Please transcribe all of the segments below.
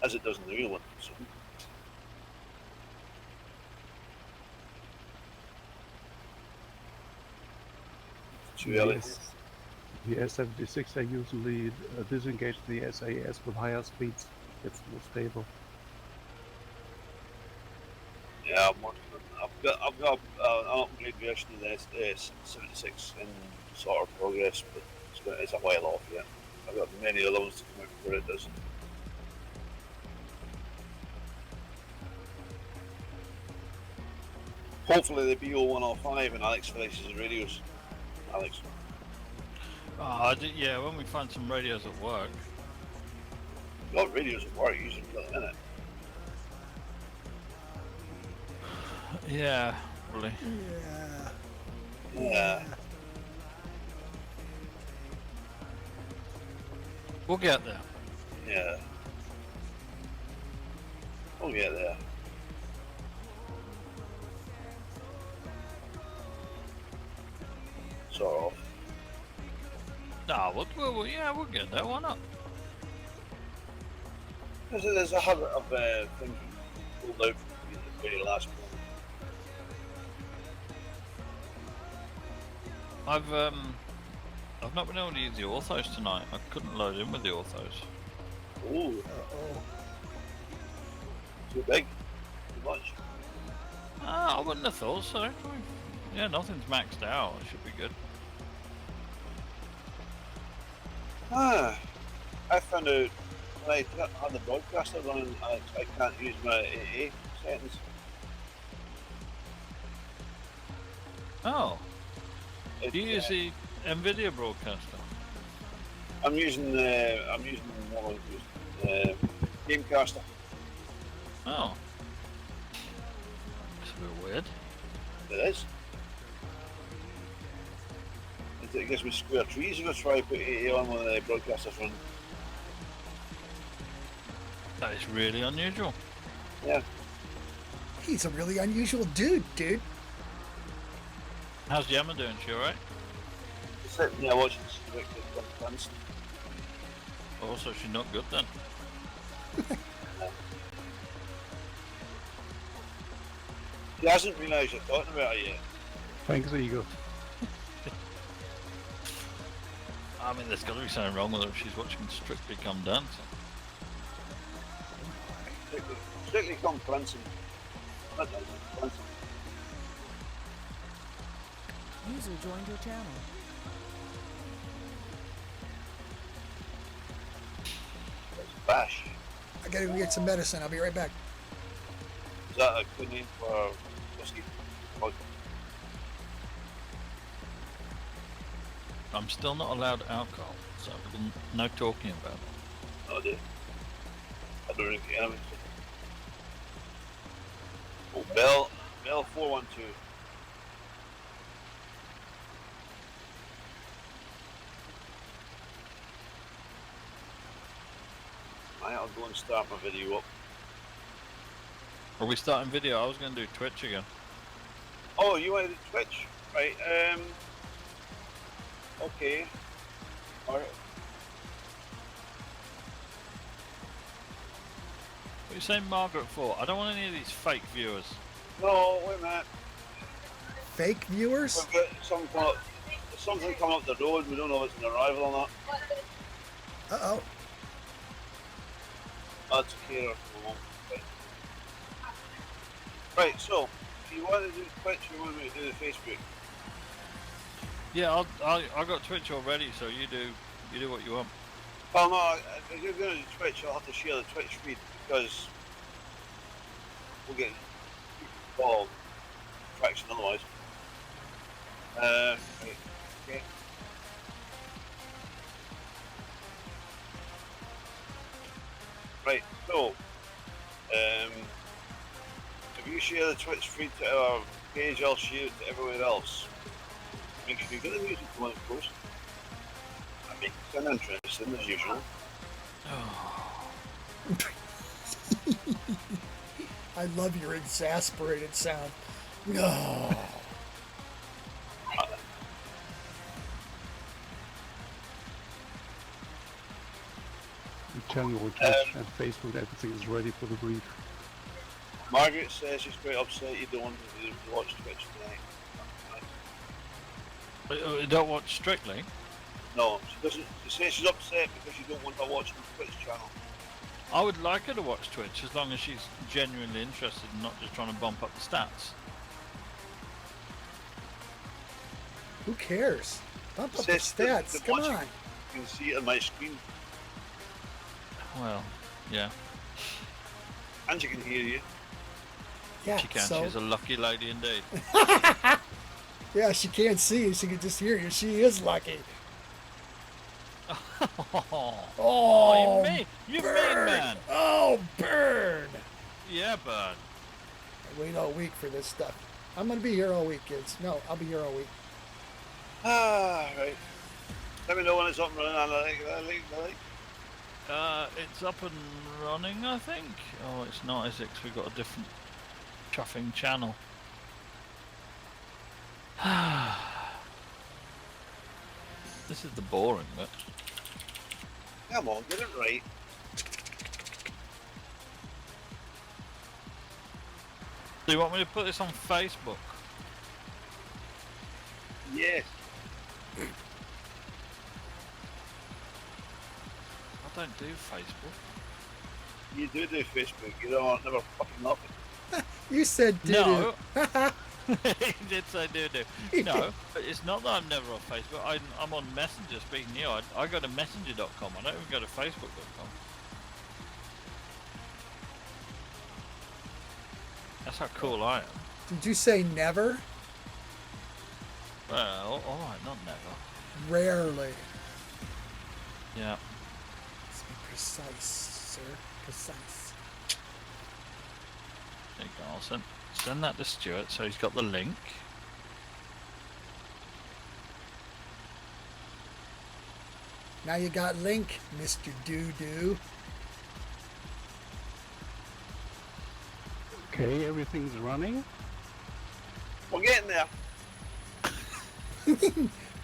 as it does in the real one. So. Too early. The S-76 I usually disengage the SAS with higher speeds. It's more stable. Yeah, I'm working on that. I've got an upgrade version of the S-76 in sort of progress, but it's a while off yet. I've got many other ones to come out before it does. Hopefully the BO-105 and Alex finishes the radios. Alex. Yeah, when we find some radios at work. Got radios at work, use them for a minute. Yeah, probably. Yeah. We'll get there. Yeah. We'll get there. Sort of. No, we'll get there. Why not? There's a habit of things pulled out from the very last one. I've not been able to use the orthos tonight. I couldn't load in with the orthos. Ooh. Too big. Too much. I wouldn't have thought so. Yeah, nothing's maxed out. It should be good. I found out when I had the broadcaster running, I can't use my AA settings. Oh. Do you use the NVIDIA broadcaster? I'm using one of those, Gamecaster. Oh. It's a bit weird. It is. It gives me square trees if I try to put AA on one of the broadcasters running. That is really unusual. Yeah. He's a really unusual dude. How's Gemma doing? She alright? Sitting there watching strictly Princeton. Oh, so she's not good then. He hasn't realised you're talking about her yet. Thanks, Eagle. I mean, there's got to be something wrong with her if she's watching Strictly Come Dancing. Strictly Come Princeton. Not Dancing, Princeton. User joined your channel. Bash. I gotta go get some medicine. I'll be right back. Is that a good name for whiskey? I'm still not allowed alcohol, so no talking about it. No, I do. I don't drink anything. Oh, Bell 412. I'll go and start my video up. Are we starting video? I was going to do Twitch again. Oh, you want to do Twitch? Right, okay. Alright. What are you saying Margaret for? I don't want any of these fake viewers. No, wait a minute. Fake viewers? We've got something coming up the road, we don't know if it's an arrival or not. Uh-oh. That's okay for the moment. Right, so, if you want to do Twitch, you want me to do the Facebook? Yeah, I got Twitch already, so you do what you want. Well, no, if you're going to do Twitch, I'll have to share the Twitch feed because we'll get all traction otherwise. Right, okay. Right, so, if you share the Twitch feed to our page, I'll share it to everywhere else. Make sure you get the music going, of course. I make it sound interesting as usual. I love your exasperated sound. No. The channel with Twitch and Facebook, everything is ready for the brief. Margaret says she's quite upset you don't want to watch Twitch tonight. You don't watch Strictly? No, she doesn't. She says she's upset because you don't want her watching the Twitch channel. I would like her to watch Twitch as long as she's genuinely interested and not just trying to bump up the stats. Who cares? Bump up the Says that stats. Come watching- on. You can see it on my screen, Well, yeah, and she can hear you. Yeah. she can. So, She's a lucky lady indeed. yeah, she can't see you. She can just hear you. She is lucky. Oh, you mean burn. man. Oh, burn. Yeah, Bird. I wait all week for this stuff. I'm going to be here all week, kids. No, I'll be here all week. Ah, right. Let me know when it's up and running. I like. It's up and running, I think. Oh, it's not, is it? 'Cause we've got a different chuffing channel. This is the boring bit. Come on, get it right. Do you want me to put this on Facebook? Yes. I don't do Facebook. You do Facebook. You don't never fucking nothing. You said No. doo-doo. He did say do. No, but it's not that I'm never on Facebook. I'm on Messenger, speaking to you. I go to messenger.com. I don't even go to facebook.com. That's how cool I am. Did you say never? Well, alright, not never. Rarely. Yeah. Let's be precise, sir. Precise. There you go. I'll send that to Stuart so he's got the link. Now you got link, Mr. Doo-Doo. Okay, everything's running. We're getting there.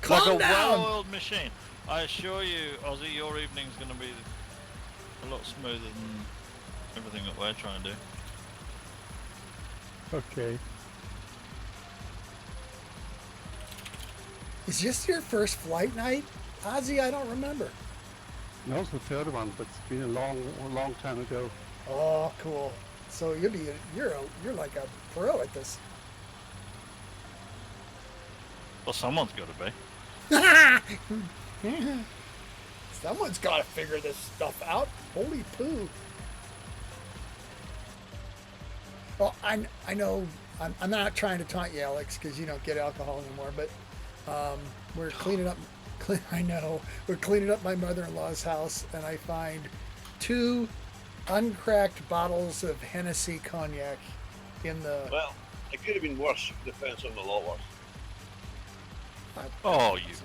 Calm like a down. well-oiled machine. I assure you, Ozzy, your evening's going to be a lot smoother than everything that we're trying to do. Okay. Is this your first flight night? Ozzy, I don't remember. No, it's the third one, but it's been a long time ago. Oh, cool. So you're like a pro at this. Well, someone's got to be. Someone's got to figure this stuff out. Holy poo. Well, I know, I'm not trying to taunt you, Alex, because you don't get alcohol anymore, but we're cleaning up, I know, we're cleaning up my mother-in-law's house, and I find 2 uncracked bottles of Hennessy cognac in the... Well, it could have been worse. You could have found something a lot worse. Oh, you.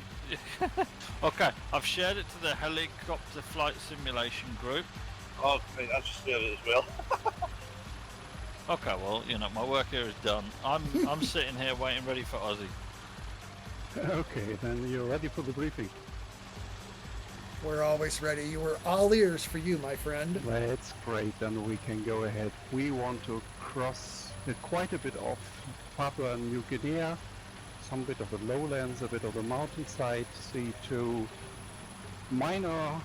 Okay, I've shared it to the helicopter flight simulation group. Oh, right, I just said it as well. Okay, well, you know, my work here is done. I'm sitting here waiting ready for Ozzy. Okay, then you're ready for the briefing. We're always ready. You were all ears for you, my friend. That's great, then we can go ahead. We want to cross quite a bit of Papua and New Guinea, some bit of the lowlands, a bit of the mountainside, see 2 minor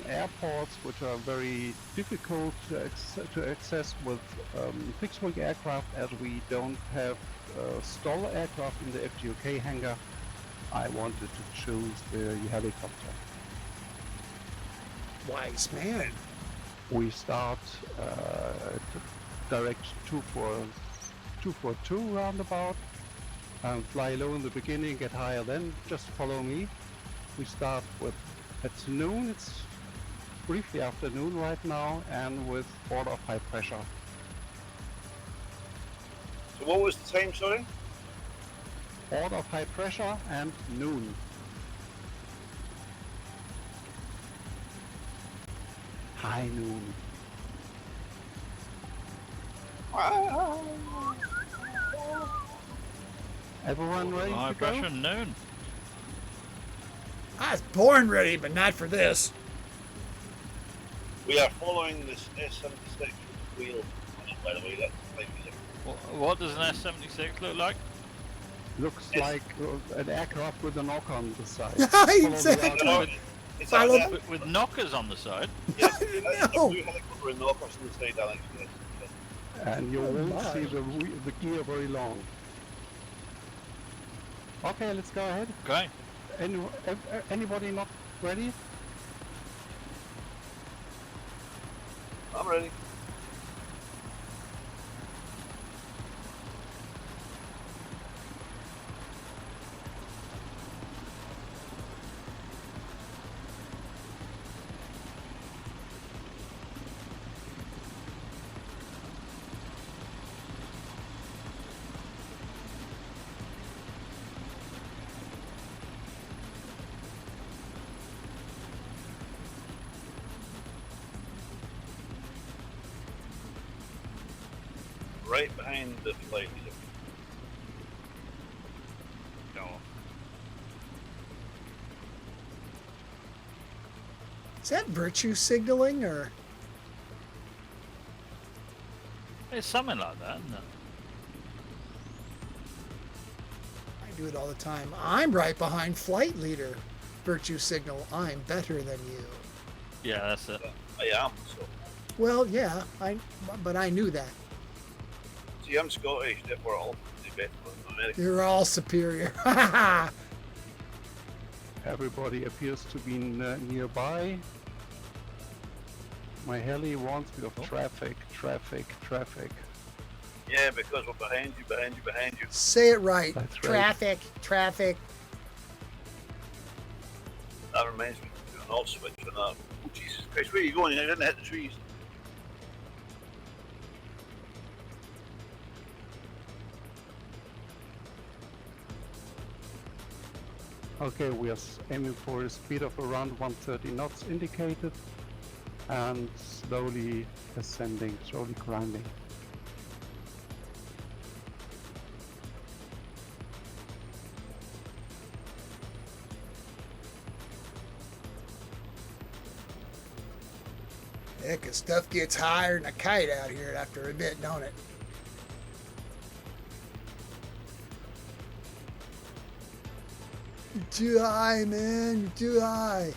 airports which are very difficult to access with fixed-wing aircraft, as we don't have stall aircraft in the FGUK hangar. I wanted to choose the helicopter. Wise man. We start direct 242 roundabout, fly low in the beginning, get higher then, just follow me. We start with, it's noon, it's briefly afternoon right now, and with order of high pressure. So what was the time, sorry? Order of high pressure and noon. High noon. Everyone ready High to pressure go? noon. I was born ready, but not for this. We are following this S76 wheel. By the way, that's like What does an S-76 look like? Looks Yes. like an aircraft with a knock on the side. He Follow said- the outline. it's Follow- a With knockers on the side? yes, it's a No. blue helicopter with knockers on the side, Alex. Yes. And you Oh won't my. see the gear very long. Okay, let's go ahead. Okay. Anybody not ready? I'm ready. Right behind the flight leader. No. Is that virtue signaling or? It's something like that, isn't it? I do it all the time. I'm right behind flight leader. Virtue signal. I'm better than you. Yeah, that's it. I am, so. Well, yeah, but I knew that. See, I'm Scottish, therefore I'll be better than American. You're all superior. Everybody appears to be nearby. My heli warns me of traffic. Yeah, because we're behind you. Say it right. That's right. Traffic. That reminds me of an off switch on that. Oh, Jesus Christ, where are you going? You didn't hit the trees. Okay, we are aiming for a speed of around 130 knots indicated, and slowly ascending, slowly climbing. Yeah, 'cause stuff gets higher than a kite out here after a bit, don't it? You're too high, man. You're too high.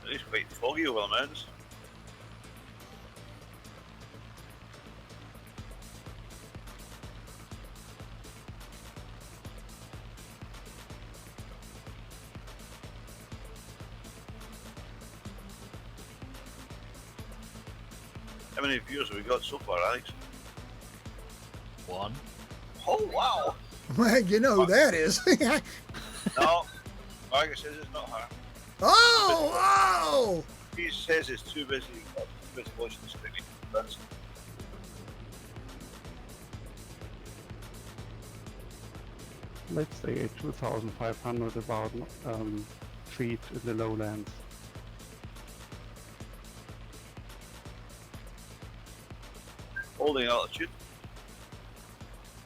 It's quite foggy over the mountains. How many viewers have we got so far, Alex? One. Oh, wow! Well, you know who that is. No, Margaret says it's not her. Oh! He says it's too busy watching the screen. That's Let's say at 2,500 about feet in the lowlands. holding altitude.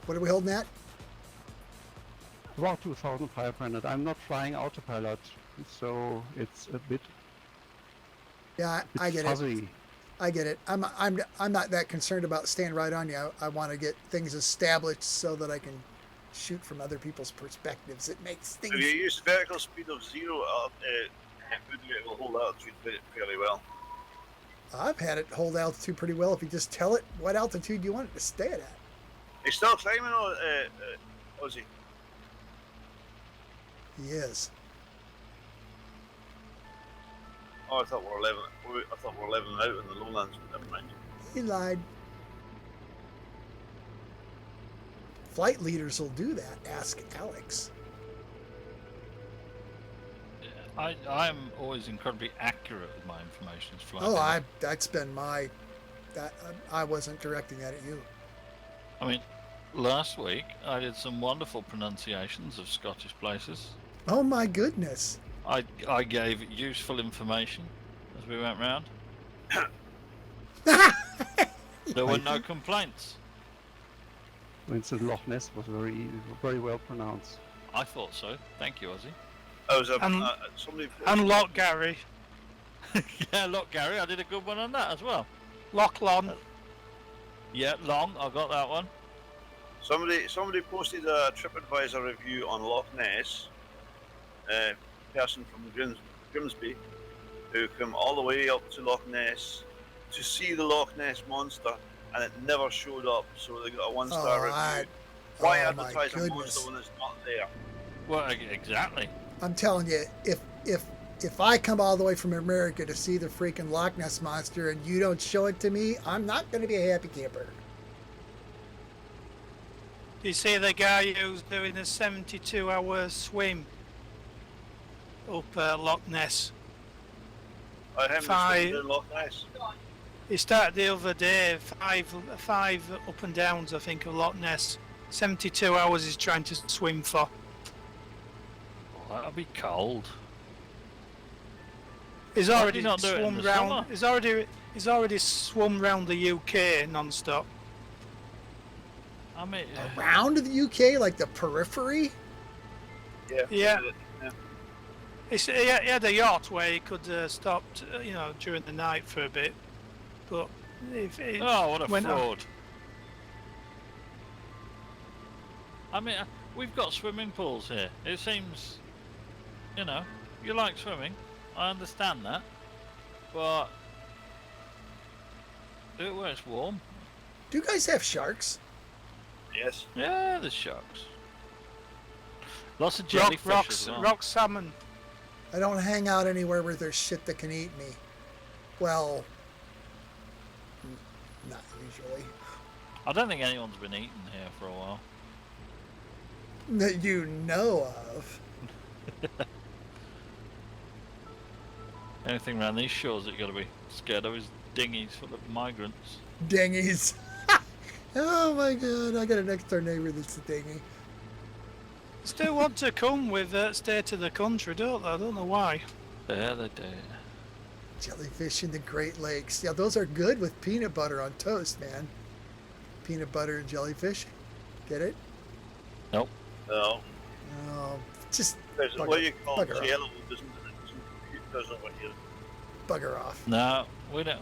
What are we holding at? About 2,500. I'm not flying autopilot, so it's a bit Yeah, I get it. fuzzy. I get it. I'm not that concerned about staying right on you. I want to get things established so that I can shoot from other people's perspectives. It makes things. If you use vertical speed of 0, it will hold altitude fairly well. I've had it hold altitude pretty well. If you just tell it what altitude you want it to stay at. He's still climbing, Ozzy. He is. Oh, I thought we were leveling out in the lowlands. Never mind. He lied. Flight leaders will do that. Ask Alex. I'm always incredibly accurate with my information as flight Oh, leader. that's been my. I wasn't directing that at you. I mean, last week I did some wonderful pronunciations of Scottish places. Oh my goodness. I gave useful information as we went round. There were no complaints. For instance, Loch Ness was very well pronounced. I thought so. Thank you, Ozzy. I was somebody. And Loch Gary, Yeah, look, Gary, I did a good one on that as well. Loch Lon. Yeah, long. I got that one. Somebody posted a TripAdvisor review on Loch Ness. Person from Grimsby who came all the way up to Loch Ness to see the Loch Ness monster, and it never showed up. So they got a 1-star review. Why oh my advertise a goodness. monster when it's not there? Well, exactly. I'm telling you, if I come all the way from America to see the freaking Loch Ness monster and you don't show it to me, I'm not going to be a happy camper. You see the guy who's doing a 72-hour swim up Loch Ness? I haven't Five. seen the Loch Ness. He started the other day, five up and downs, I think, of Loch Ness. 72 hours he's trying to swim for. Oh, that'll be cold. He's Why do already you not do it in swum the round. summer? He's already swum round the UK non-stop. I mean, Around the UK, like the periphery? Yeah. Yeah. He had a yacht where he could stop, during the night for a bit. But if it oh, what a went on- fraud! I mean, we've got swimming pools here. It seems, you like swimming. I understand that, but do it where it's warm. Do you guys have sharks? Yes. Yeah, there's sharks. Lots of jellyfish as well. rock salmon. I don't hang out anywhere where there's shit that can eat me. Well, not usually. I don't think anyone's been eaten here for a while. That you know of. Anything around these shores that you got to be scared of is dinghies full of migrants. Dinghies. Oh my god, I got a next door neighbor that's a dinghy. Still want to come with State of the Country, don't they? I don't know why. Yeah, they do. Jellyfish in the Great Lakes. Yeah, those are good with peanut butter on toast, man. Peanut butter and jellyfish. Get it? Nope. No. Oh, just There's Bugger- what you call bugger off. jello, doesn't over here. bugger off. No, we don't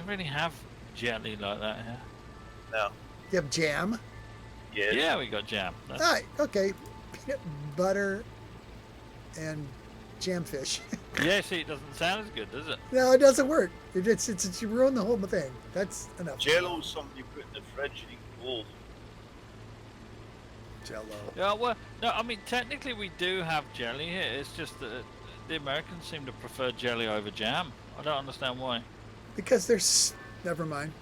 really have jelly like that here. No. You have jam? Yes. Yeah, we got jam. That's- Alright, okay. Peanut butter and jam fish. Yeah, see, it doesn't sound as good, does it? No, it doesn't work. You ruin the whole thing. That's enough. Jello's something you put in the fridge and you can hold. Jello. Yeah, well, no, I mean, technically we do have jelly here. It's just that the Americans seem to prefer jelly over jam. I don't understand why. Because there's... Never mind.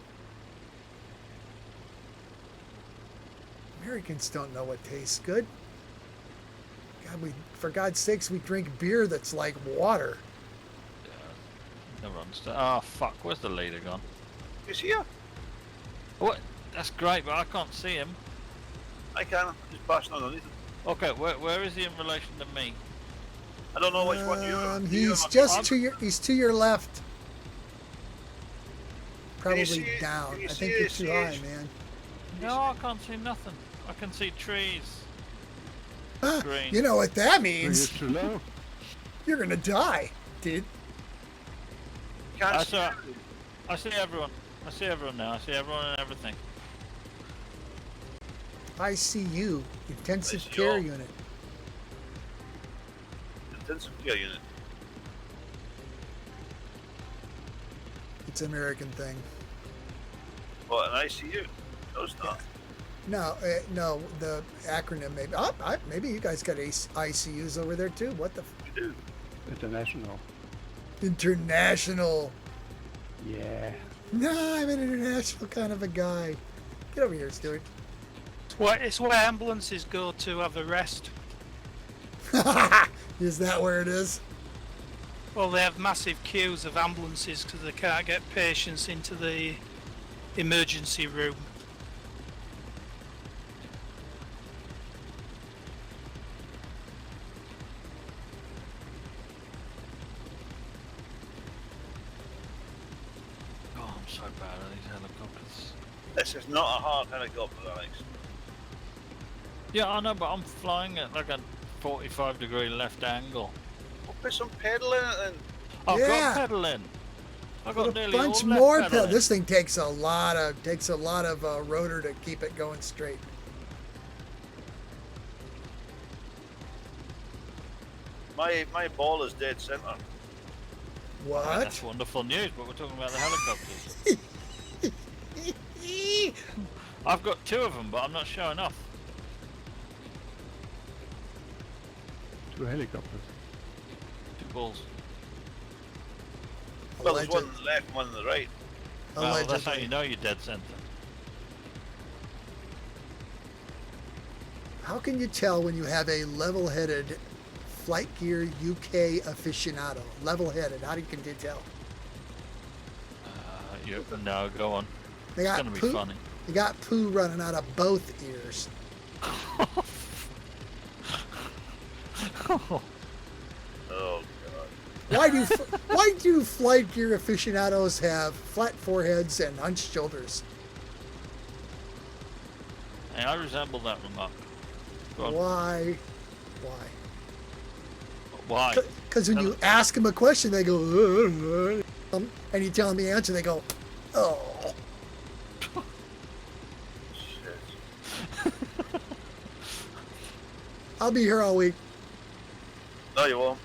Americans don't know what tastes good. God, for God's sakes, we drink beer that's like water. Never understand. Oh, fuck, where's the leader gone? He's here. What? That's great, but I can't see him. I can. Just passing underneath him. Okay, where is he in relation to me? I don't know which one you're. He's just he's to your left. Probably down. I think you're too high, man. No, I can't see nothing. I can see trees. Huh, Green. you know what that Are you means? too low? You're gonna die, dude. Can't see I everything. see everyone. I see everyone now. I see everyone and everything. ICU, intensive ICU. care unit. Intensive care unit. It's an American thing. What, an ICU? No, it's not. No, the acronym maybe. Maybe you guys got ICUs over there too. What the? We do. International. International. Yeah. No, I'm an international kind of a guy. Get over here, Stuart. It's where ambulances go to have a rest. Is that where it is? Well, they have massive queues of ambulances because they can't get patients into the emergency room. so bad at these helicopters. This is not a hard helicopter, Alex. Yeah, I know, but I'm flying at like a 45-degree left angle. We'll put some pedal in it then. I've Yeah. got pedaling. I've got Put a nearly bunch all left more pedaling. This thing takes a lot of rotor to keep it going straight. My ball is dead center. What? That's wonderful news, but we're talking about the helicopters. I've got 2 of them, but I'm not showing off. 2 helicopters. 2 balls. Well, there's one Alleged- on the left and one on the right. Well, that's how allegedly. you know you're dead center. How can you tell when you have a level-headed Flight Gear UK aficionado? Level-headed. How can you tell? No, go on. They It's got gonna be poo. funny. They got poo running out of both ears. Oh god. Why do Flight Gear aficionados have flat foreheads and hunched shoulders? Hey, I resemble that remark. Go on. Why? Why? Because when you ask them a question, they go, and you tell them the answer, they go, oh. Shit. I'll be here all week. No, you won't.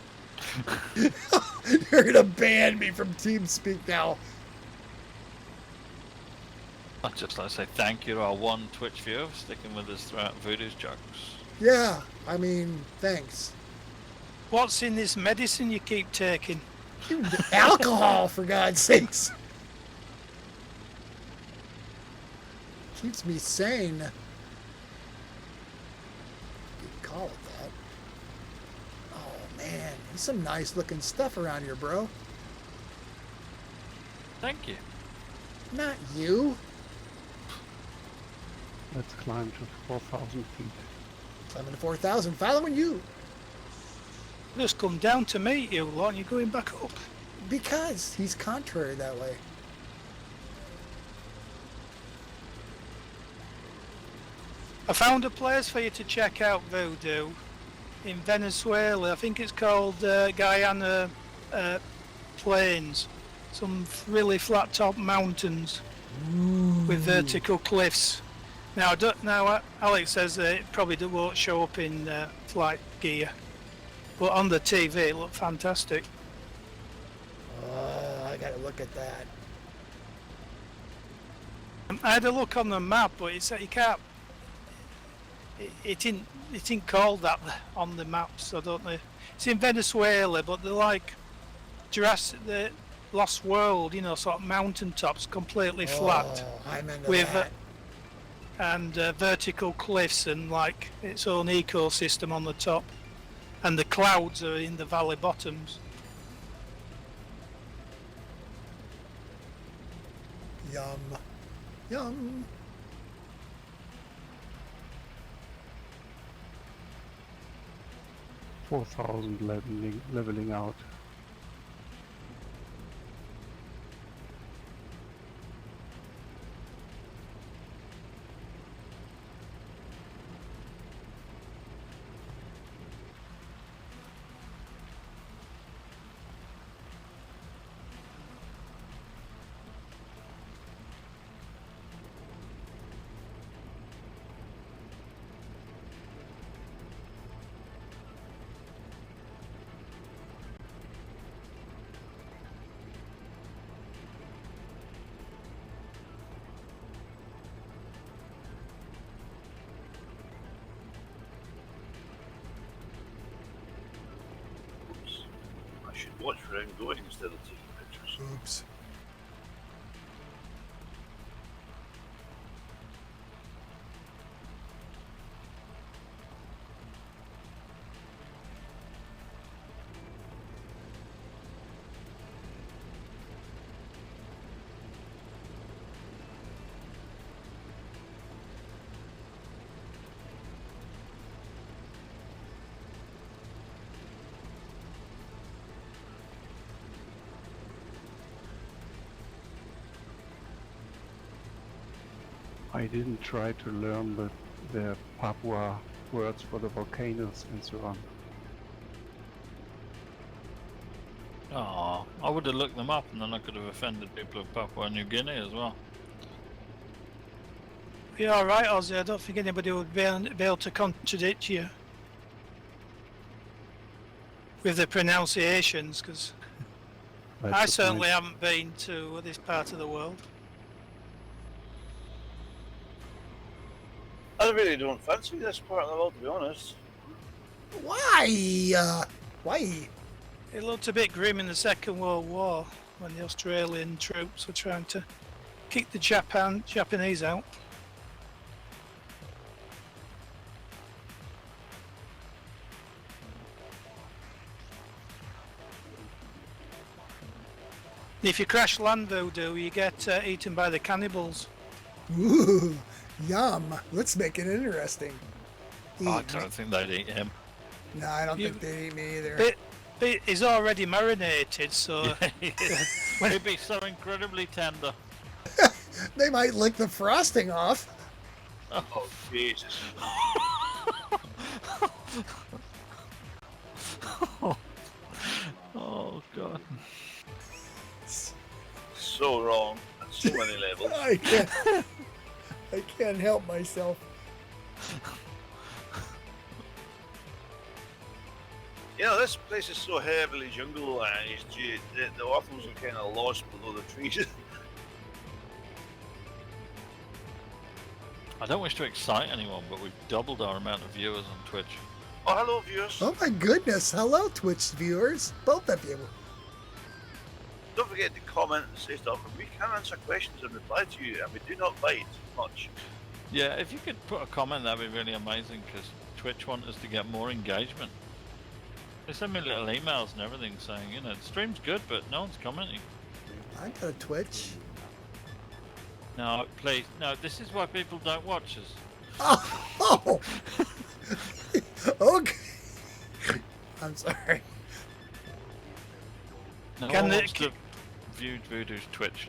They're gonna ban me from TeamSpeak now. I'd just like to say thank you to our 1 Twitch viewer for sticking with us throughout Voodoo's jokes. Yeah, I mean, thanks. What's in this medicine you keep taking? Alcohol, for God's sakes. Keeps me sane. You could call it that. Oh man, there's some nice looking stuff around here, bro. Thank you. Not you. Let's climb to 4,000 feet. Climbing to 4,000, following you. Just come down to meet you, aren't you going back up? Because he's contrary that way. I found a place for you to check out, Voodoo, in Venezuela. I think it's called Guyana Plains. Some really flat top mountains with vertical cliffs. Now, Alex says that it probably won't show up in flight gear, but on the TV it looked fantastic. I gotta look at that. I had a look on the map, but it's you can't. It isn't called that on the maps. I don't know. It's in Venezuela, but they're like Jurassic, the Lost World, sort of mountain tops, completely flat, Oh, I'm into with that. and vertical cliffs and like its own ecosystem on the top, and the clouds are in the valley bottoms. Yum. Yum. Leveling out. Oops. I should watch where I'm going instead of taking pictures. Oops. I didn't try to learn the Papua words for the volcanoes and so on. Oh, I would have looked them up and then I could have offended people of Papua New Guinea as well. You're alright, Ozzy. I don't think anybody would be able to contradict you with the pronunciations, because That's I the certainly point. haven't been to this part of the world. I really don't fancy this part of the world, to be honest. Why? Why? It looked a bit grim in the Second World War when the Australian troops were trying to kick the Japanese out. If you crash land, Voodoo, you get eaten by the cannibals. Ooh, yum. Let's make it interesting. I Eat. don't think they'd eat him. No, I don't You- think they eat me either. But he's already marinated, so He'd be so incredibly tender. They might lick the frosting off. Oh, Jesus. Oh god. So wrong on so many levels. I can't help myself. You know, this place is so heavily jungle-ized, the waffles are kind of lost below the trees. I don't wish to excite anyone, but we've doubled our amount of viewers on Twitch. Oh, hello, viewers. Oh my goodness. Hello, Twitch viewers. Both of you. Don't forget to comment and say stuff, and we can answer questions and reply to you, and we do not bite much. Yeah, if you could put a comment, that'd be really amazing, because Twitch want us to get more engagement. They send me little emails and everything saying, you know, the stream's good, but no one's commenting. I got a Twitch. No, please, no, this is why people don't watch us. Oh! Okay. I'm sorry. No Can one they- wants to view Voodoo's Twitch.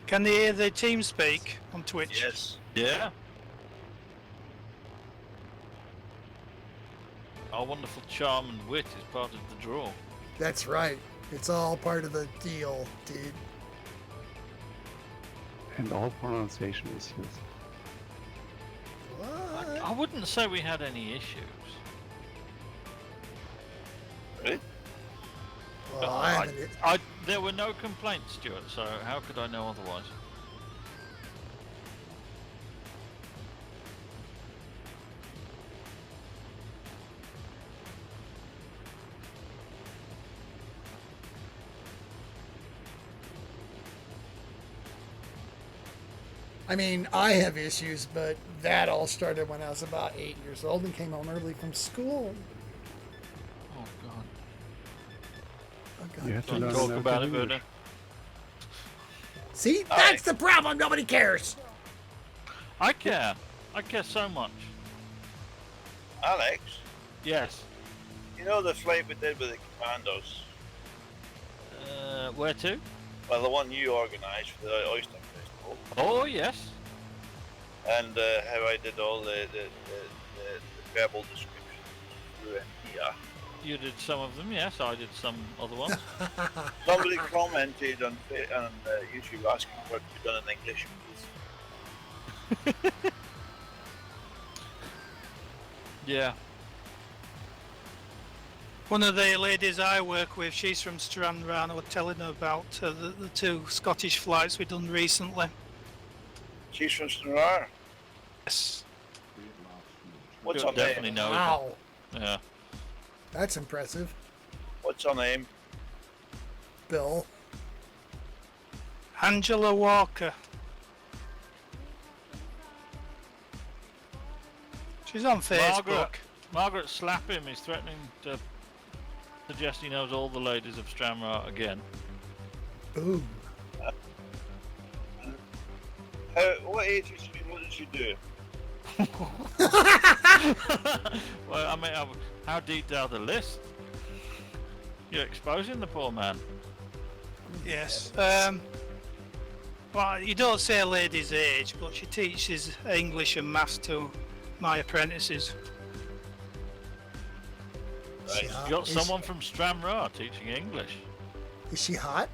can they hear the team speak on Twitch? Yes. Yeah. Our wonderful charm and wit is part of the draw. That's right. It's all part of the deal, dude. And all pronunciation issues. What? I wouldn't say we had any issues. Really? Well, I haven't. There were no complaints, Stuart, so how could I know otherwise? I mean, I have issues, but that all started when I was about 8 years old and came home early from school. Oh god. Oh, God. You have to Don't learn talk American about it, English. Voodoo. See, that's the problem. Nobody cares. I care. I care so much. Alex, Yes. you know the flight we did with the commandos? Where to? Well, the one you organised for the Oyster Festival, Oh, yes. and how I did all the verbal descriptions through in here. You did some of them, yes. I did some other ones. Somebody commented on YouTube asking for it to be done in English, please. Yeah. One of the ladies I work with, she's from Stranraer, and I was telling her about the two Scottish flights we've done recently. She's from Stranraer. Yes. What's You'll her definitely name? know. Wow. Yeah. That's impressive. What's her name? Bill. Angela Walker. She's on Facebook. Margaret Slapham is threatening to suggest he knows all the ladies of Stranraer again. Boom. What age is she? What did she do? Well, I mean, how detailed the list? You're exposing the poor man. Yes. Well, you don't say a lady's age, but she teaches English and maths to my apprentices. Is she Right. hot? You got Is someone from Stranraer teaching English. is she hot?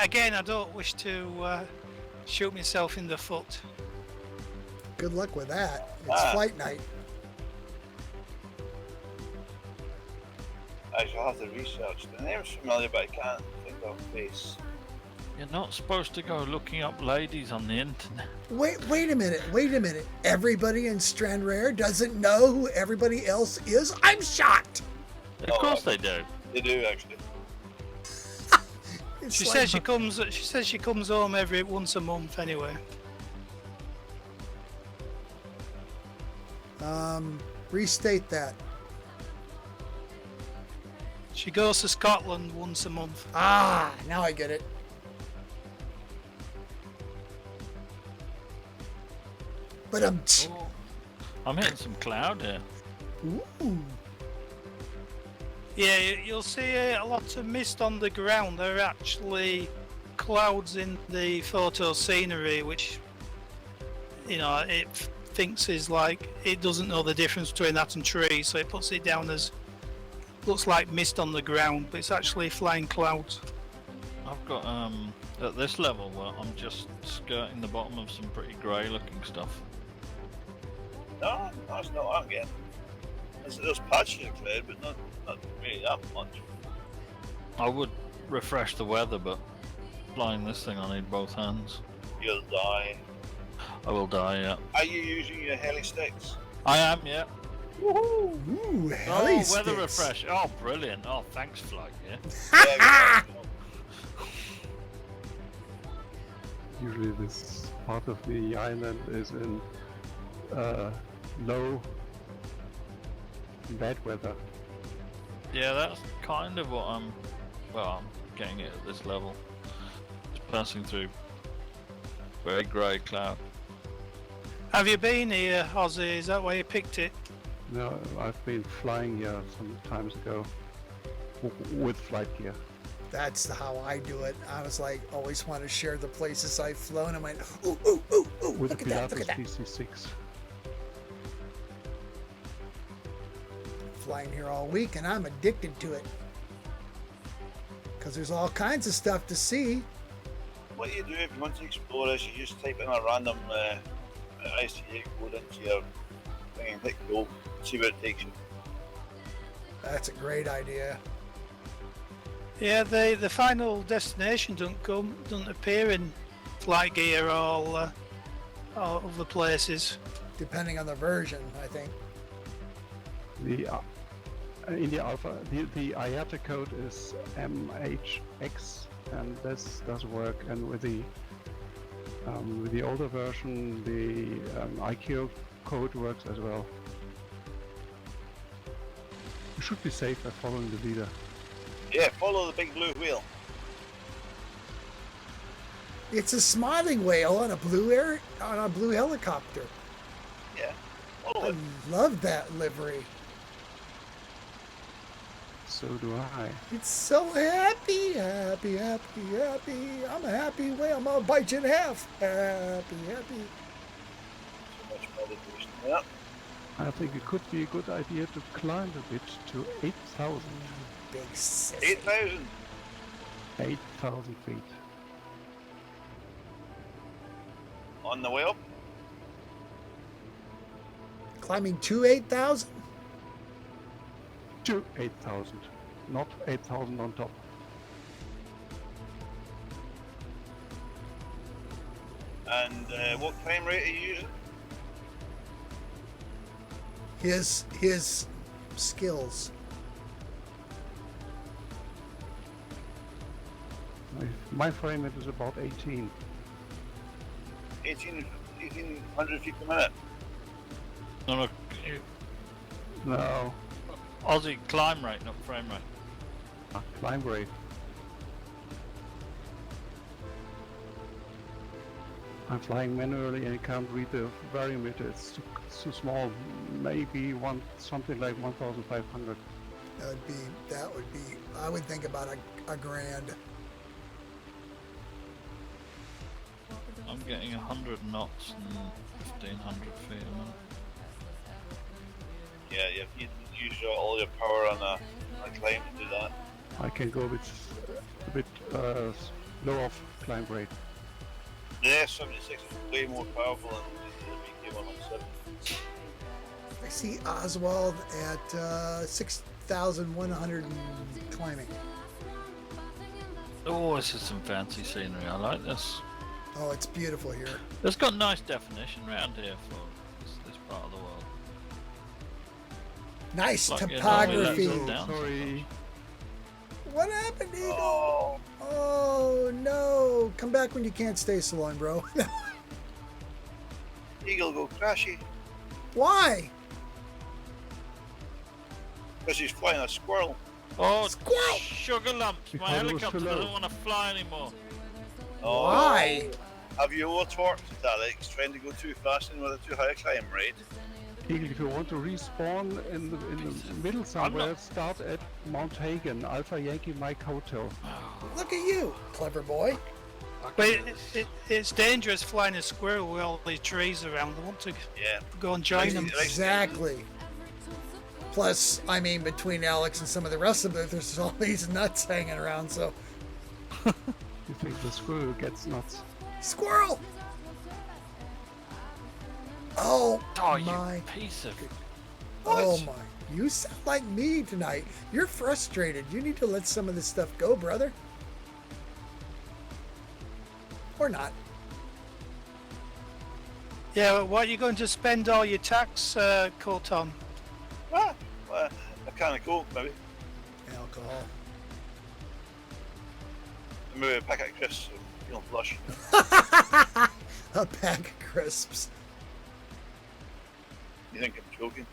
Again, I don't wish to shoot myself in the foot. Good luck with that. It's Ah. flight night. I shall have to research. The name's familiar, but I can't think of face. You're not supposed to go looking up ladies on the internet. Wait a minute. Everybody in Stranraer doesn't know who everybody else is? I'm shocked! Of Oh, course they do. They do actually. It's She like- says she comes. She says she comes home every once a month anyway. Restate that. She goes to Scotland once a month. Ah, now I get it. But Oh, I'm hitting some cloud here. ooh. Yeah, you'll see a lot of mist on the ground. There are actually clouds in the photo scenery, which, you know, it thinks is like, it doesn't know the difference between that and trees, so it puts it down as, looks like mist on the ground, but it's actually flying clouds. I've got at this level where I'm just skirting the bottom of some pretty grey looking stuff. No, that's not what I'm getting. There's patches of cloud, but not really that much. I would refresh the weather, but flying this thing I need both hands. You'll die. I will die, yeah. Are you using your heli sticks? I am, yeah. Ooh, heli Oh, weather sticks. refresh. Oh, brilliant. Oh, thanks, Flight, yeah. Yeah, Usually this part of the island is in low bad weather. Yeah, that's kind of what I'm getting it at this level. Just passing through very grey cloud. Have you been here, Ozzy? Is that why you picked it? No, I've been flying here some times ago with flight gear. That's how I do it. I was like, always want to share the places I've flown. I went, ooh, ooh, ooh, ooh, With look the at that, look at Pilatus that. DC6. Flying here all week and I'm addicted to it. Because there's all kinds of stuff to see. What you do if you want to explore is you just type in a random ICA code into your thing and click go, see where it takes you. That's a great idea. Yeah, the final destination doesn't appear in flight gear or all other places. Depending on the version, I think. The in the alpha, the IATA code is MHX, and this does work. And with the older version, the IQ code works as well. You should be safe by following the leader. Yeah, follow the big blue wheel. It's a smiling whale on a blue helicopter. Yeah, follow I it. love that livery. So do I. It's so happy, happy, happy, happy. I'm a happy whale. I'm gonna bite you in half. Happy, happy. So much meditation. Yeah. I think it could be a good idea to climb a bit to 8,000. Big sissy. 8,000. 8,000 feet. On the way up. Climbing to 8,000? To 8,000. Not 8,000 on top. And what climb rate are you using? His skills. My frame rate is about 18. 1,800 feet per minute. No, no, No, Aussie climb rate, not frame rate. climb rate. I'm flying manually and I can't read the variometer. It's too small. Maybe something like 1,500. That would be. I would think about a grand. I'm getting 100 knots and 1500 feet a minute. Yeah, you use all your power on a climb to do that. I can go with a bit low off climb rate. The S76 is way more powerful than the BK117. I see Oswald at 6,100 climbing. Oh, this is some fancy scenery. I like this. Oh, it's beautiful here. It's got nice definition around here for this part of the world. Nice Like, topography. yeah, no, down Sorry. What happened, Eagle? Oh, Oh no! Come back when you can't stay so long, bro. Eagle go crashy Why? because he's flying a squirrel. Oh, Squirrel! sugar lumps! My Because it was helicopter too low. doesn't want to fly anymore. Oh, Why? have you overtorqued it, Alex, trying to go too fast and with a too high a climb rate? Eagle, if you want to respawn in the middle somewhere, start at Mount Hagen, Alpha Yankee Mike Hotel. Look at you, clever boy. But it's dangerous flying a squirrel with all these trees around. I want to Yeah. go and join them. Exactly. Plus, I mean, between Alex and some of the rest of it, there's all these nuts hanging around. So, You think the squirrel gets nuts? squirrel! Oh, Oh, you my! piece of... Oh my! You sound like me tonight. You're frustrated. You need to let some of this stuff go, brother. Or not. Yeah, what are you going to spend all your tax cut on? Ah, a can of Coke, maybe. Alcohol. And maybe a packet of crisps, so feeling flush. A pack of crisps. You think I'm joking?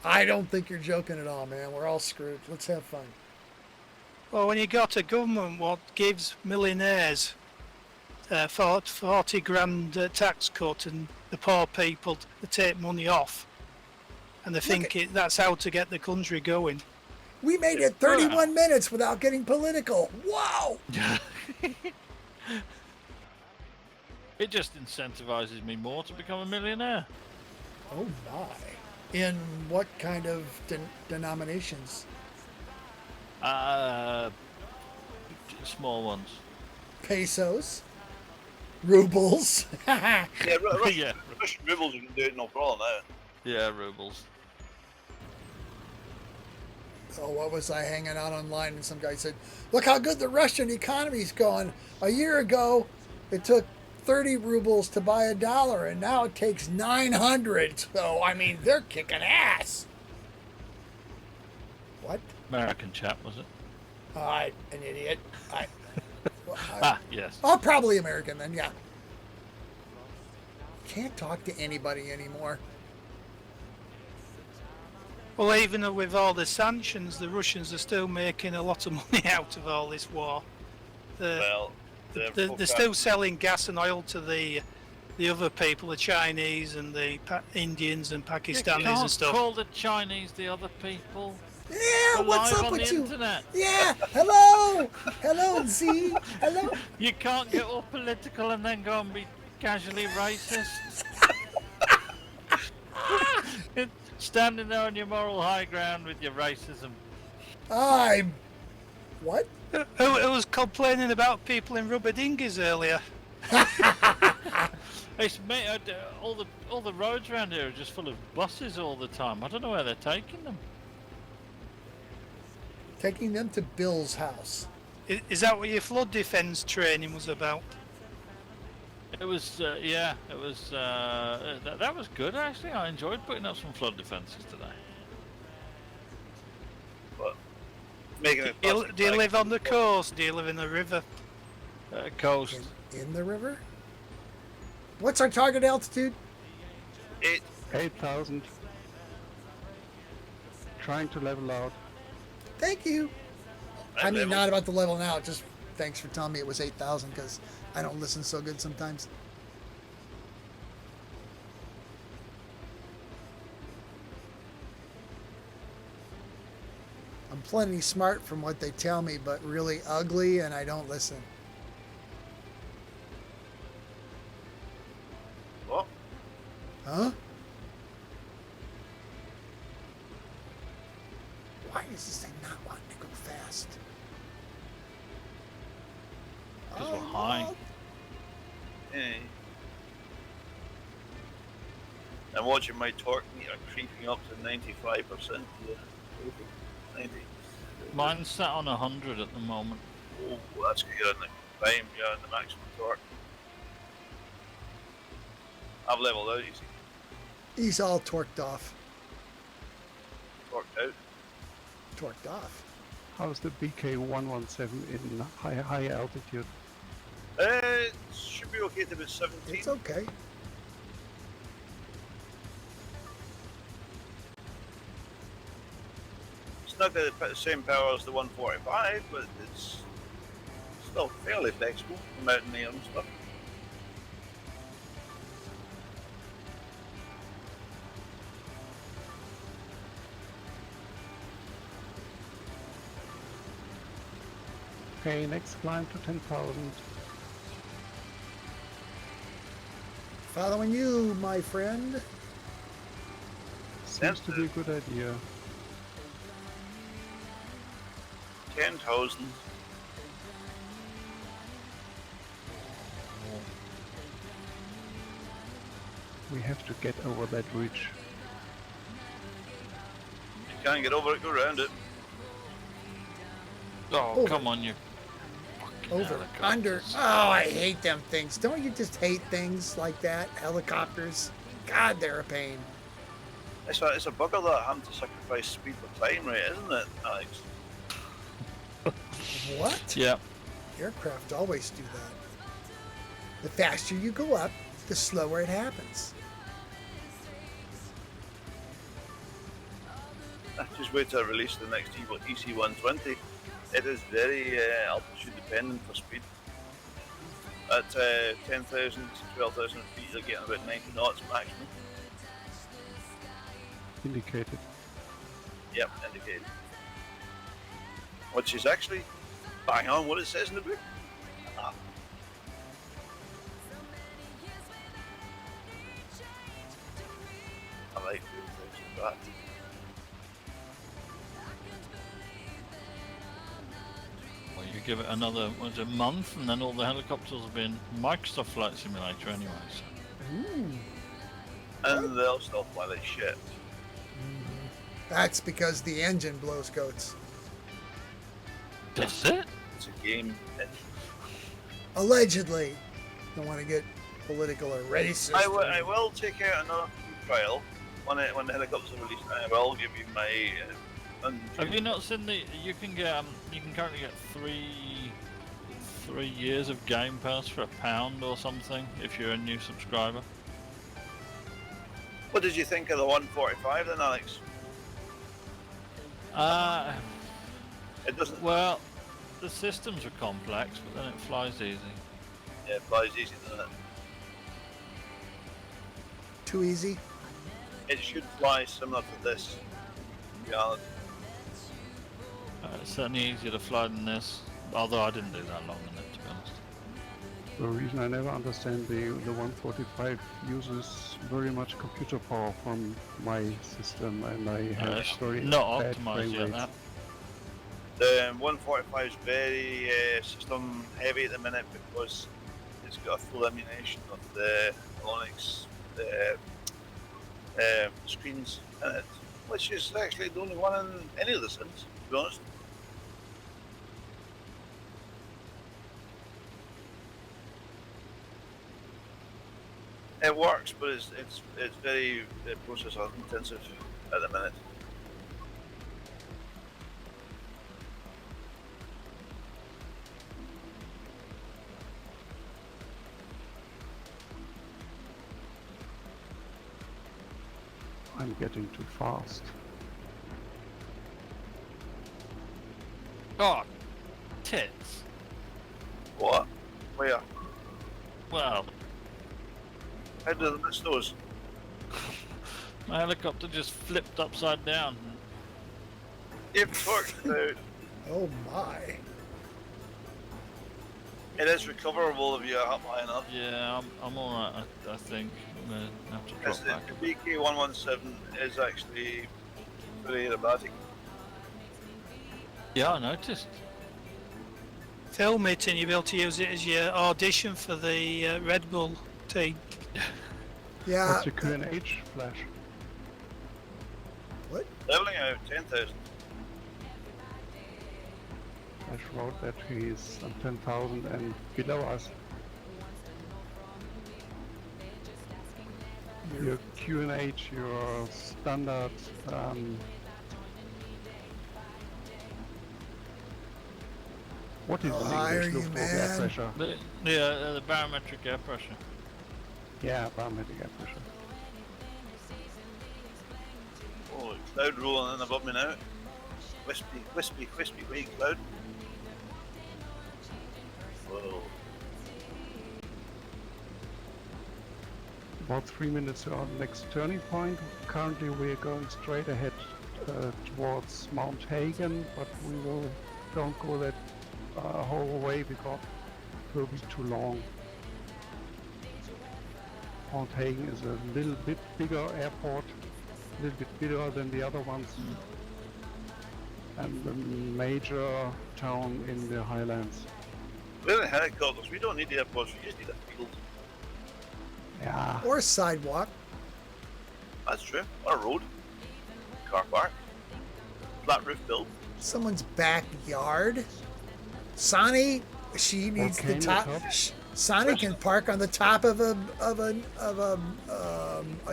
I don't think you're joking at all, man. We're all screwed. Let's have fun. Well, when you got a government what gives millionaires 40 grand tax cut and the poor people they take money off, and they think that's how to get the country going. We made it 31 minutes without getting political. Wow! It just incentivizes me more to become a millionaire. Oh my. In what kind of denominations? Small ones. Pesos? Rubles? Yeah, Yeah. Russian rubles, you can do it no problem now. Yeah, rubles. Oh, what was I hanging out online and some guy said, look how good the Russian economy's going. A year ago, it took 30 rubles to buy $1, and now it takes 900. So, I mean, they're kicking ass. What? American chap, was it? An idiot. Yes. Oh, probably American then, yeah. Can't talk to anybody anymore. Well, even with all the sanctions, the Russians are still making a lot of money out of all this war. Well, They're still selling gas and oil to the other people, the Chinese and the Indians and Pakistanis you can't and stuff. call the Chinese the other people. Yeah, They're what's live up on with the you? internet. Yeah, hello. Hello, Z. Hello. You can't get all political and then go and be casually racist. Standing there on your moral high ground with your racism. I'm... What? Who was complaining about people in rubber dinghies earlier? It's me. All the roads around here are just full of buses all the time. I don't know where they're taking them. Taking them to Bill's house. Is that what your flood defence training was about? It was, yeah, it was, that was good actually. I enjoyed putting up some flood defences today. but making it Do you live on the coast? Do you live in the river? Coast. In the river? What's our target altitude? 8,000. Trying to level out. Thank you. I mean, not about the level now. Just thanks for telling me it was 8,000 because I don't listen so good sometimes. I'm plenty smart from what they tell me, but really ugly, and I don't listen. is this thing not wanting to go fast? Because we're high. no. Yeah. I'm watching my torque meter creeping up to 95%. Yeah. 90. Mine's set on 100 at the moment. Oh, that's good. You're in the prime, you're in the maximum torque. I've leveled out, you see. He's all torqued off. Torqued out. Torqued off. How's the BK117 in high altitude? It should be okay to about 17. It's okay. It's not going to put the same power as the 145, but it's still fairly flexible for mountain air and stuff. Okay, next climb to 10,000. Following you, my friend. Seems to be a good idea. 10,000. We have to get over that ridge. You can't get over it, go around it. Oh, Over. come on, you fucking Over. helicopters. Under. Oh, I hate them things. Don't you just hate things like that? Helicopters. God, they're a pain. It's a bugger that having to sacrifice speed for time rate, isn't it, Alex? What? Yeah. Aircraft always do that. The faster you go up, the slower it happens. Just wait till I release the next EC120. It is very altitude dependent for speed. At 10,000 to 12,000 feet, you're getting about 90 knots maximum. Indicated. Yep, indicated. Which is actually bang on what it says in the book. Ah. I like doing things like that. Well, you give it another, what is it, month, and then all the helicopters will be in Microsoft Flight Simulator anyway. So. Ooh. And they'll still fly like shit. That's because the engine blows goats. That's it? It's a game. Allegedly. Don't want to get political or racist. I will take out another trial when the helicopters are released. I will give you my. Have you not seen the? You can get you can currently get three years of Game Pass for £1 or something if you're a new subscriber. What did you think of the 145 then, Alex? It doesn't. Well, the systems are complex, but then it flies easy. Yeah, it flies easy, doesn't it? Too easy? It should fly similar to this. In reality. It's certainly easier to fly than this, although I didn't do that long in it, to be honest. The reason I never understand the 145 uses very much computer power from my system, and I have It's very not bad optimized frame yet, rates. that. The 145 is very system heavy at the minute because it's got a full emulation of the Linux screens in it, which is actually the only one in any of the sims, to be honest. It works, but it's very processor intensive at the minute. I'm getting too fast. Oh, tits. What? Where? Well, How do they miss those? my helicopter just flipped upside down. If torqued out, Oh my. it is recoverable if you're up high enough. Yeah, I'm alright, I think. I'm gonna have to Because drop the back. BK117 is actually pretty aerobatic. Yeah, I noticed. Film it and you'll be able to use it as your audition for the Red Bull team. Yeah. What's your QNH flash? What? Leveling out 10,000. Flash wrote that he's on 10,000 and below us. Your QNH, your standard what is How the high are English you, look for air man? pressure? The barometric air pressure. Yeah, barometric air pressure. Oh, cloud rolling in above me now. Wispy, wispy, wispy, wee cloud. Whoa. About 3 minutes to our next turning point. Currently we're going straight ahead towards Mount Hagen, but we don't go that whole way because it will be too long. Mount Hagen is a little bit bigger airport, a little bit bigger than the other ones, and a major town in the highlands. We're in helicopters. We don't need the airports. We just need a field. Yeah. Or a sidewalk. That's true. Or a road. Car park. Flat roof build. Someone's backyard. Sonny, she needs the top. Volcano top. Sonny can park on the top of a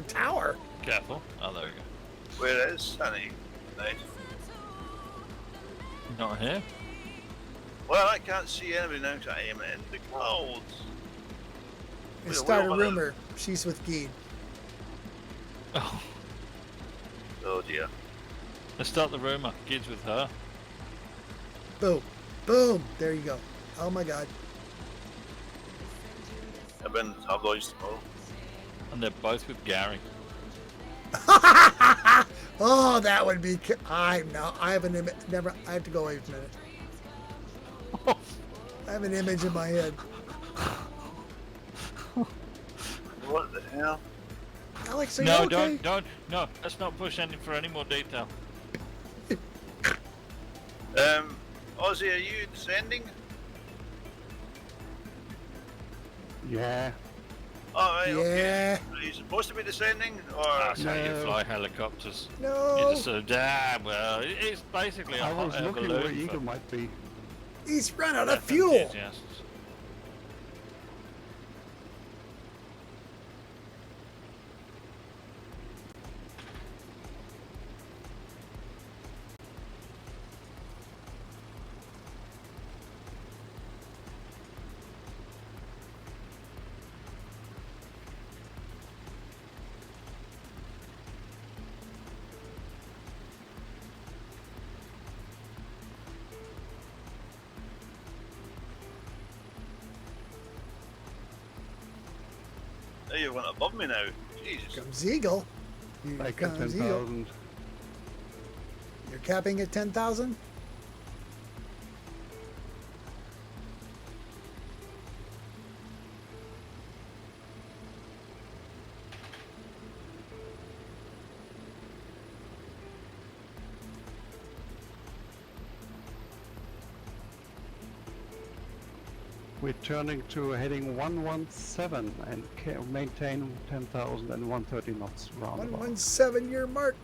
tower. Careful. Oh, there we go. Where is Sunny? Nice. Not here. Well, I can't see anybody now because I am in the clouds. And Wait, start a wait, wait. rumor. She's with Geed. Oh, Oh dear. let's start the rumour. Kids with her. Boom. Boom. There you go. Oh my God. I've been tabloids tomorrow. And they're both with Gary. Oh, that would be. I have an image. Never. I have to go. Wait a minute. I have an image in my head. What the hell? Alex, are No, you okay? no. Let's not push any for any more detail. Ozzy, are you descending? Yeah. Alright, okay. Yeah. Are you supposed to be descending? Or That's how you No. fly helicopters. No. You just sort of, well, it's basically a I hot was air looking balloon where for Eagle might be. He's run out of death fuel. enthusiasts. now you went above me now. Jesus. Comes Eagle. Here Like at comes Eagle. 10,000. You're capping at 10,000? We're turning to heading 117 and maintain 10,000 and 130 knots roundabout. 117 year mark.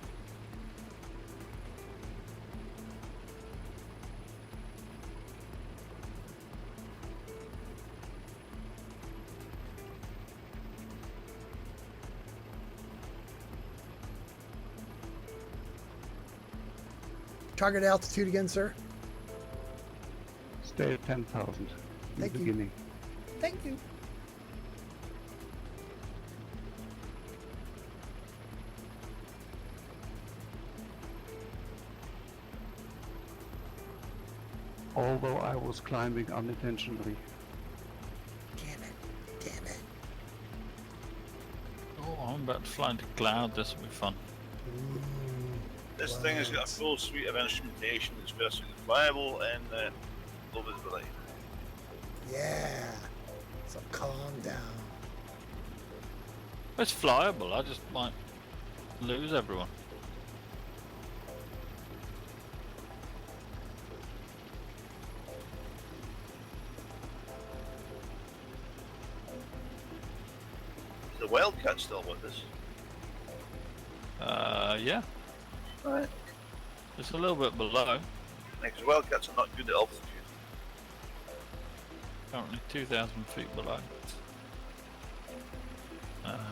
Target altitude again, sir. Stay at 10,000 in Thank the you. beginning. Thank you. Although I was climbing unintentionally. Damn it. Damn it. Oh, I'm about to fly into cloud. This will be fun. This thing has got a Clouds. full suite of instrumentation that's versatilely flyable and low visibility. Yeah. So calm down. It's flyable. I just might lose everyone. the Wildcat still with us? Yeah, Right. it's a little bit below. Because Wildcats are not good at altitude. Currently 2,000 feet below.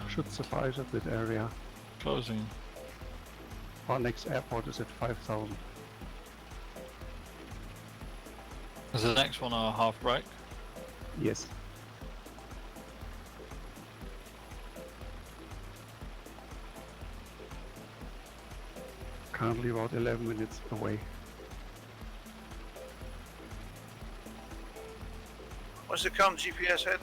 Should suffice at this area. Closing. Our next airport is at 5,000. Is the next one our half break? Yes. Currently about 11 minutes away. What's the current GPS head?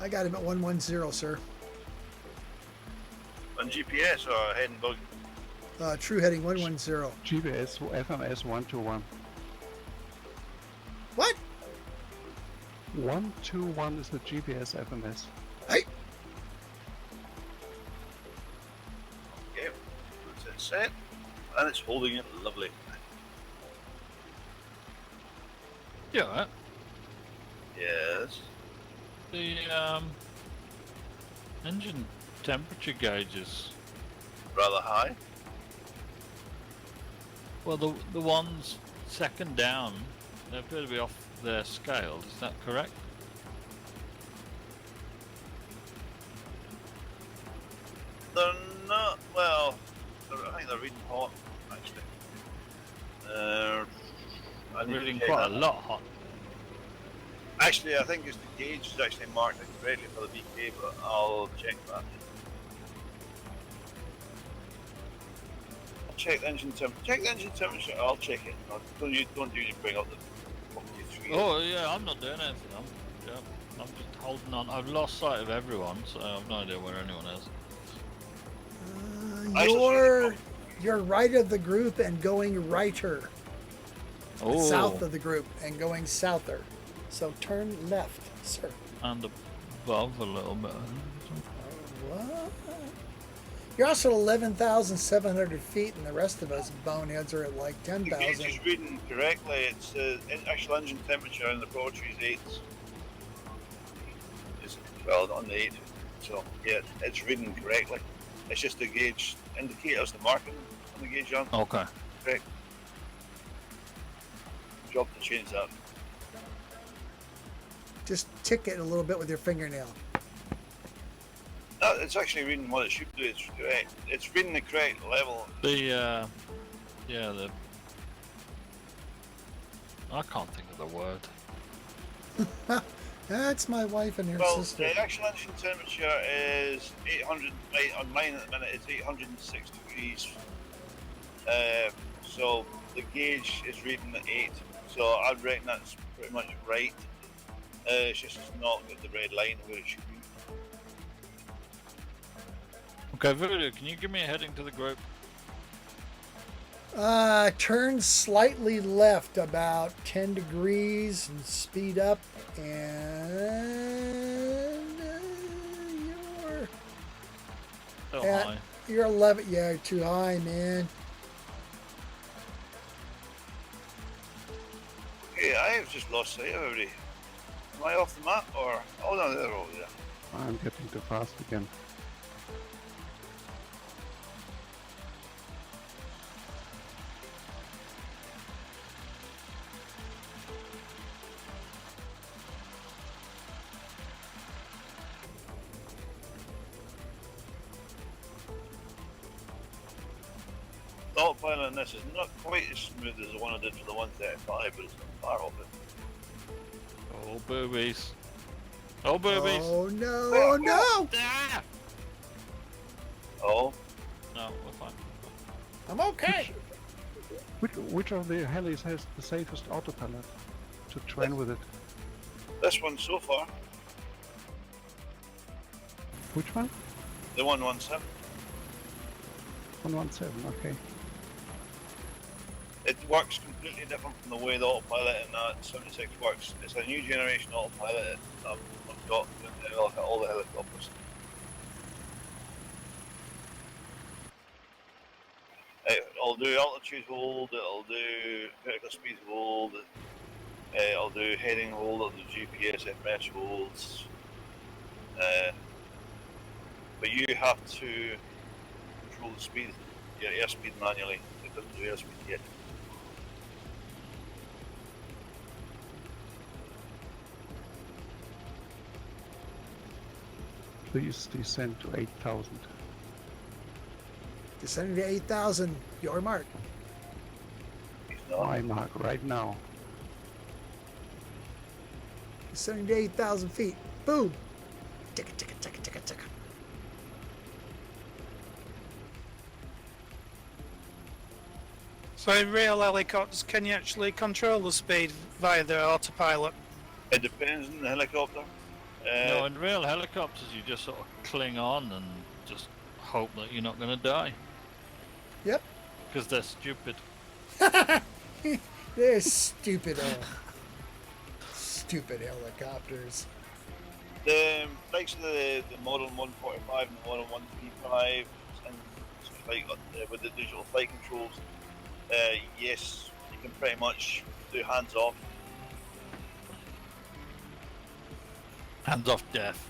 I got him at 110, sir. On GPS or head and bug? True heading 110. GPS FMS 121. What? 121 is the GPS FMS. Hey, Okay, that's it set, and it's holding it lovely. Yeah, right. Yes. The engine temperature gauges. Rather high. Well, the ones second down, they appear to be off their scale. Is that correct? They're not, well, I think they're reading hot, actually. I need to Reading check quite that. a lot hot. Actually, I think it's the gauge is actually marked correctly for the BK, but I'll check that. I'll check the engine temperature. Check the engine temperature. I'll check it. No, don't usually bring up the 43. Oh yeah, I'm not doing anything. I'm just holding on. I've lost sight of everyone, so I have no idea where anyone is. you're right of the group and going righter. Oh, South of the group and going souther. So turn left, sir. and above a little bit. What? You're also at 11,700 feet, and the rest of us boneheads are at like The gauge 10,000. is reading correctly. It's actual engine temperature in the poetry is 8. It's, well, on the 8. So, yeah, it's reading correctly. It's just the gauge indicators, the marking on the gauge on. Okay. Correct. Job to change that. Just tick it a little bit with your fingernail. No, it's actually reading what it should do. It's correct. It's reading the correct level. The I can't think of the word. That's my wife and her Well, sister. the actual engine temperature is 800. On mine at the minute, it's 806 degrees. So the gauge is reading at 8. So I reckon that's pretty much right. It's just it's not got the red line where it should be. Okay, Voodoo, can you give me a heading to the group? Turn slightly left about 10 degrees and speed up, and So at high. you're 11. Yeah, too high, man. Okay, I have just lost sight of everybody. Am I off the map or? Oh no, they're over there. I'm getting too fast again. The autopilot on this is not quite as smooth as the one I did for the 135, but it's not far off it. Oh, boobies. Oh, boobies. Oh no! Oh no! Ah! Oh, No, we're fine. I'm okay. Which of the helis has the safest autopilot to train with it? this one so far, Which one? the 117. 117, okay. It works completely different from the way the autopilot in that 76 works. It's a new generation autopilot that I've got in all the helicopters. It'll do altitude hold, it'll do vertical speed hold, I'll do heading hold, I'll do GPS, FS holds. But you have to control the speed, your airspeed manually. It doesn't do airspeed yet. Please descend to 8,000. Descending to 8,000. Your mark. He's not. My mark right now. Descending to 8,000 feet. Boom. Ticka, ticka, ticka, ticka, ticka. So in real helicopters, can you actually control the speed via the autopilot? It depends on the helicopter. No, in real helicopters, you just sort of cling on and just hope that you're not going to die. Yep. Because they're stupid. They're stupid. Stupid helicopters. The likes of the Model 145 and the Model 135, and like with the digital flight controls, yes, you can pretty much do hands off. Hands off death.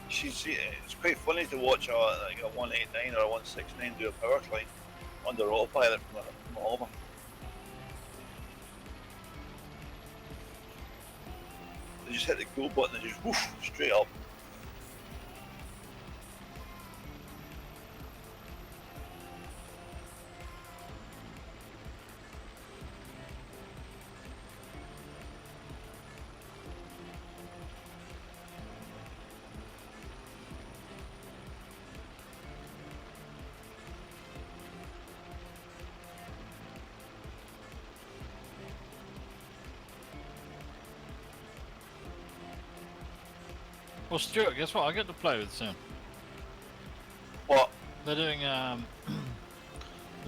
It's quite funny to watch a 189 or a 169 do a power climb under autopilot from a hover. They just hit the go button and just whoosh straight up. Well, Stuart, guess what? I get to play with soon. What? They're doing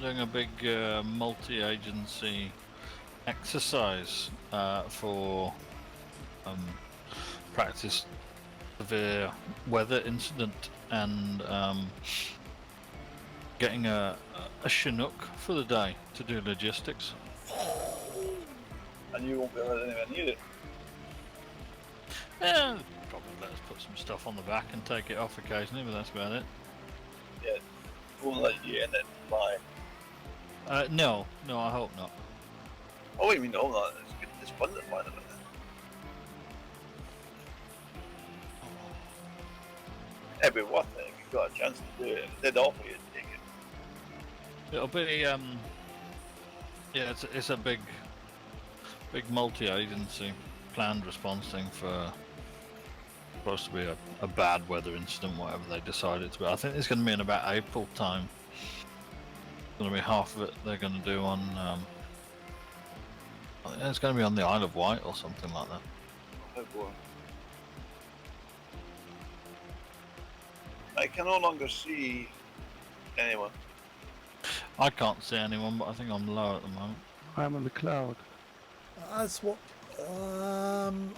doing a big multi-agency exercise for practice severe weather incident and getting a Chinook for the day to do logistics. And you won't be anywhere near it. Yeah, probably let us put some stuff on the back and take it off occasionally, but that's about it. Yeah, won't let you in it fly. No, I hope not. Oh, what do you mean? No, not. It's fun to fly them. It'd be worth it if you got a chance to do it. If they'd offer you to take it. It'll be yeah, it's a big multi-agency planned response thing for supposed to be a bad weather incident, whatever they decide it to be. I think it's going to be in about April time. It's going to be half of it they're going to do on I think it's going to be on the Isle of Wight or something like that. Oh boy. I can no longer see anyone. I can't see anyone, but I think I'm low at the moment. I'm on the cloud.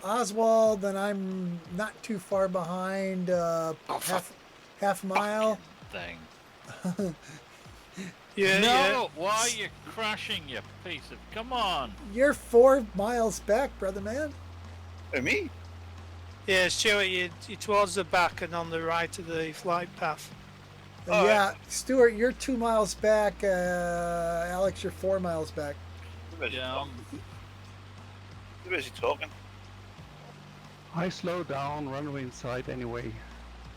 Oswald, and I'm not too far behind. Half mile. Thing. Yeah, No, yeah. why are you crashing, you piece of... Come on! You're 4 miles back, brother man. Oh, me? Yeah, Stuart, you're towards the back and on the right of the flight path. Oh, Yeah, Stuart, you're 2 miles back. Alex, you're 4 miles back. Yeah, Too busy talking. I slow down, runway inside anyway.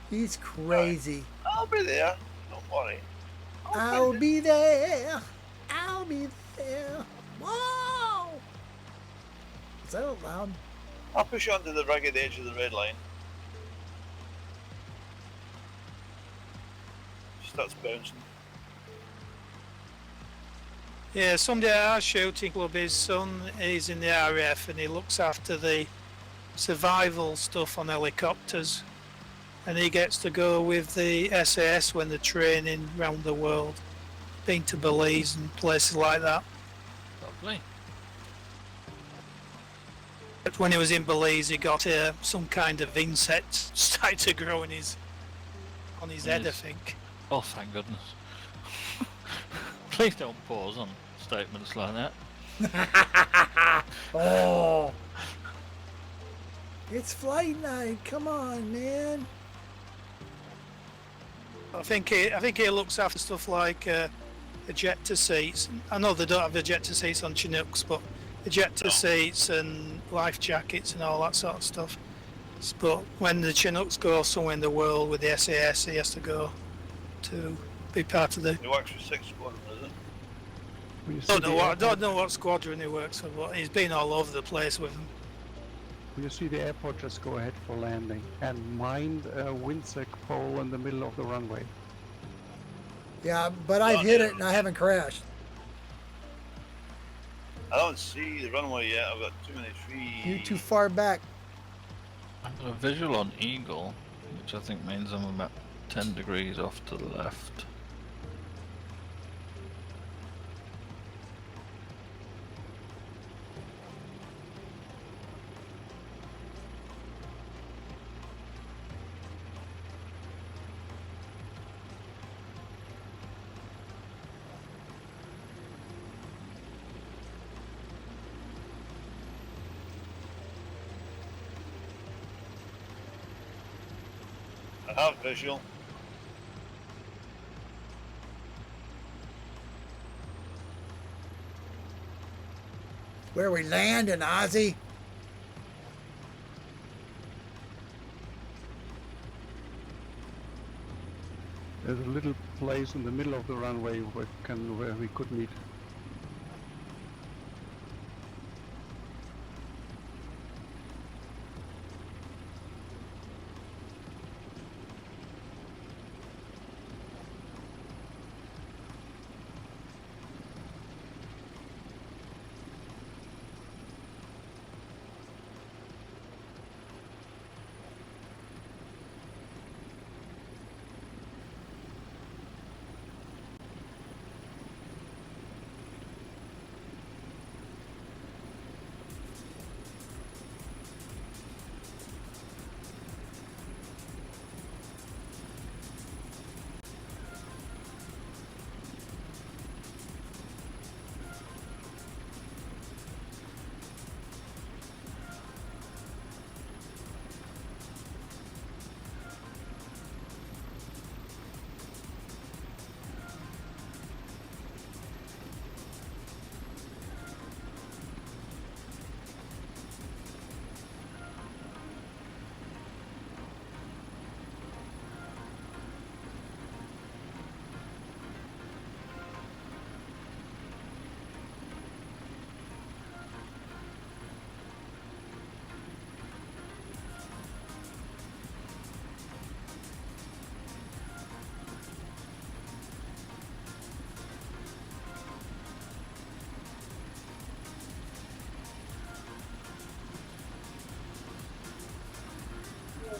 He's crazy. I'll be there. Don't worry. I'll be there. I'll be there. Whoa! Is that out loud? I'll push you onto the rugged edge of the red line. Starts bouncing. Yeah, somebody at our shooting club, his son is in the RAF and he looks after the survival stuff on helicopters. And he gets to go with the SAS when they're training around the world. Been to Belize and places like that. lovely. But when he was in Belize, he got some kind of insect started to grow on his head, I Yes. think. Oh, thank goodness. Please don't pause on statements like that. Oh, it's flight night. Come on, man. I think he looks after stuff like ejector seats. I know they don't have ejector seats on Chinooks, but ejector seats and life jackets and all that sort of stuff. But when the Chinooks go somewhere in the world with the SAS, he has to go to be part of the. He works for 6 Squadron, does it? When you see Don't the know what I airport- don't know what squadron he works for, but he's been all over the place with them. When you see the airport, just go ahead for landing and mind a windsack pole in the middle of the runway. Yeah, but I've hit it and I haven't crashed. I don't see the runway yet. I've got too many trees. You're too far back. I've got a visual on Eagle, which I think means I'm about 10 degrees off to the left. I have visual. Where we landing, Ozzy? There's a little place in the middle of the runway where we could meet.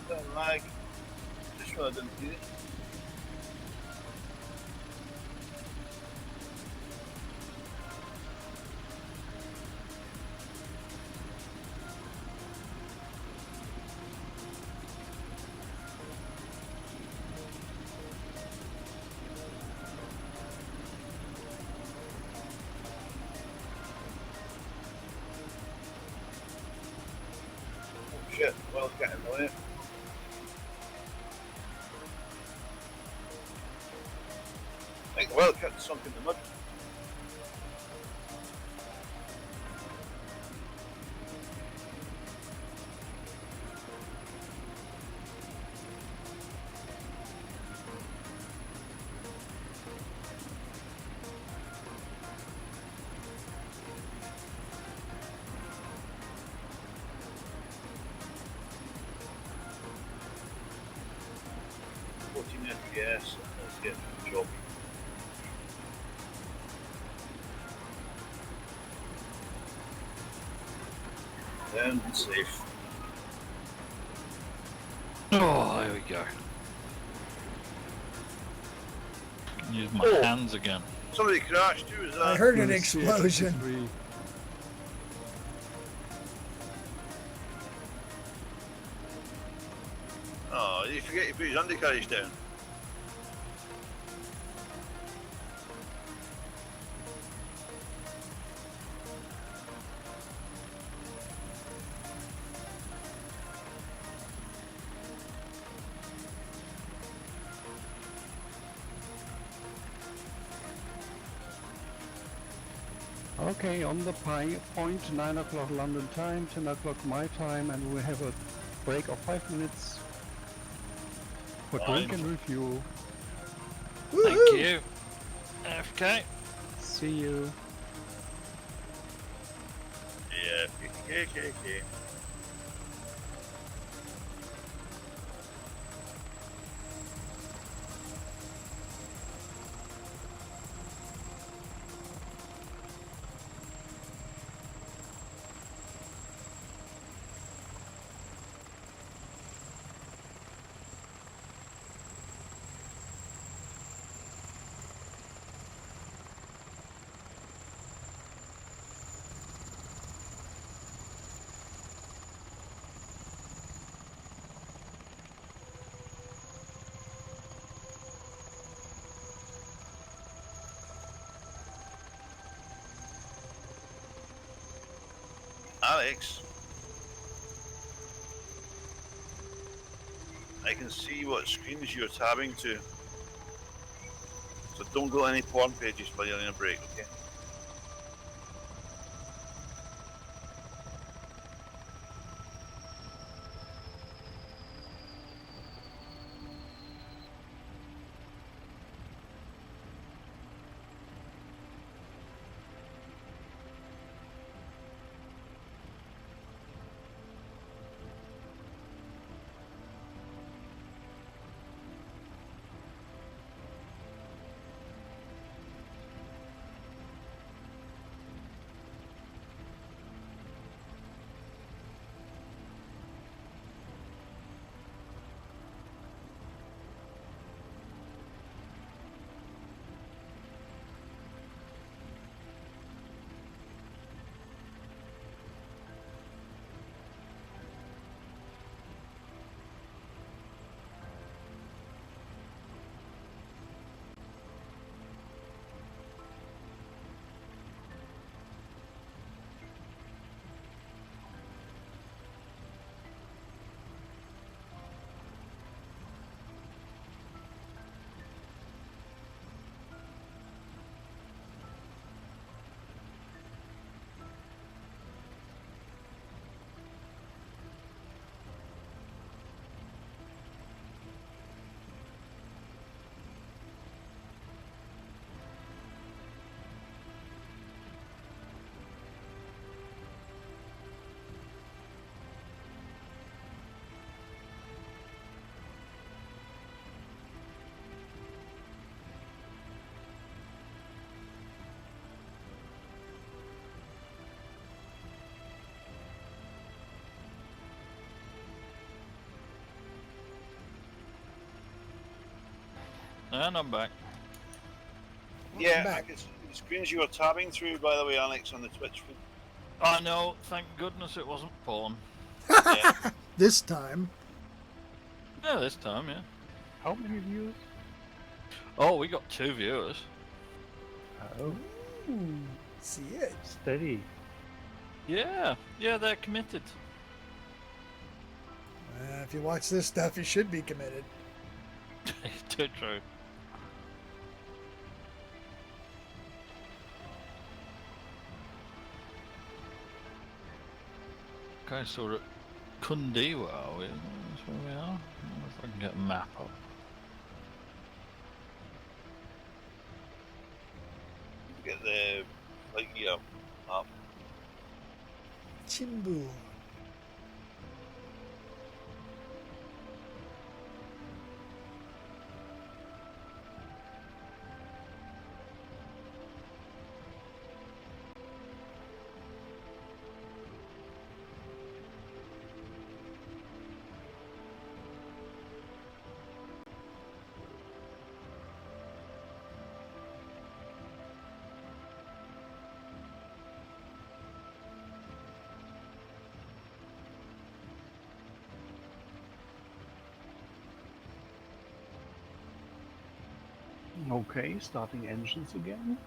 Don't lag. Just what I didn't do it. Oh shit, well getting away. I think the wildcat sunk in the mud. FPS, let's get the job. Then it's safe. Oh, there we go. Use my Oh. hands again. Somebody crashed too, is that? I heard an When you see it, explosion. we- Oh, you forget to put his undercarriage down. Okay, on the point, 9 o'clock London time, 10 o'clock my time, and we have a break of 5 minutes for drink Fine. and review. Thank Woohoo! you. FK. See you. Yeah, okay. Alex, I can see what screens you're tabbing to. So don't go any porn pages while you're on a break, okay? And I'm back. Yeah, back. I can see the screens you were tabbing through, by the way, Alex, on the Twitch feed. I know, thank goodness it wasn't porn. Yeah. This time. Yeah, this time, yeah. How many views? Oh, we got 2 viewers. Oh, Ooh, see it. steady. Yeah, they're committed. If you watch this stuff, you should be committed. Too true. Okay, so we're at Kundiwa, are we? That's where we are. I wonder if I can get a map up. Get the flight gear up. Chimbu. Okay, starting engines again.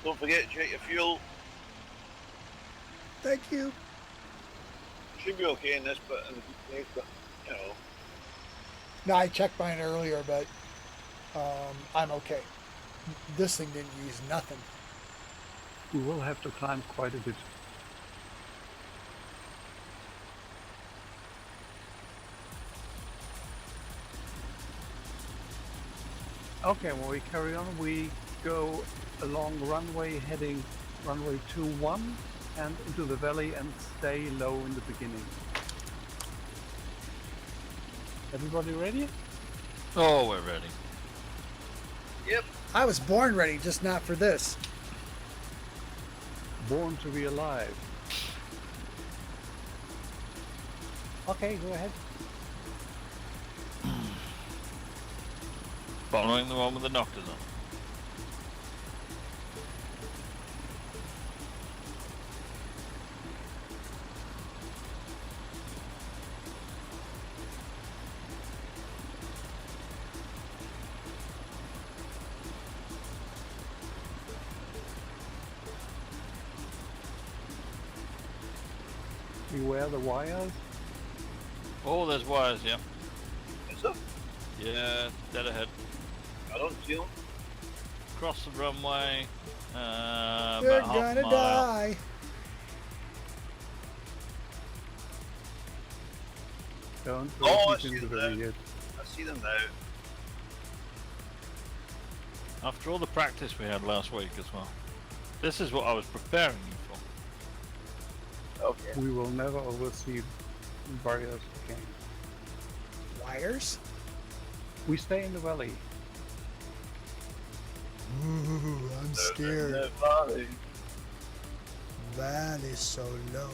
Don't forget to check your fuel. Thank you. Should be okay in this, but in the place, but you know. No, I checked mine earlier, but I'm okay. This thing didn't use nothing. We will have to climb quite a bit. Okay, when we carry on, we go along runway heading runway 21 and into the valley and stay low in the beginning. Everybody ready? Oh, we're ready. Yep. I was born ready, just not for this. Born to be alive. Okay, go ahead. Following the one with the knockers on. Beware the wires. Oh, there's wires, yeah. Is it? Yeah, dead ahead. I don't see them. Cross the runway. You're About half a gonna mile out. die. Don't Oh, I break see into them the now. yet. I see them now. After all the practice we had last week as well. This is what I was preparing you for. Okay. We will never oversee barriers again. Wires? We stay in the valley. Ooh, I'm scared. The valley. Valley so low.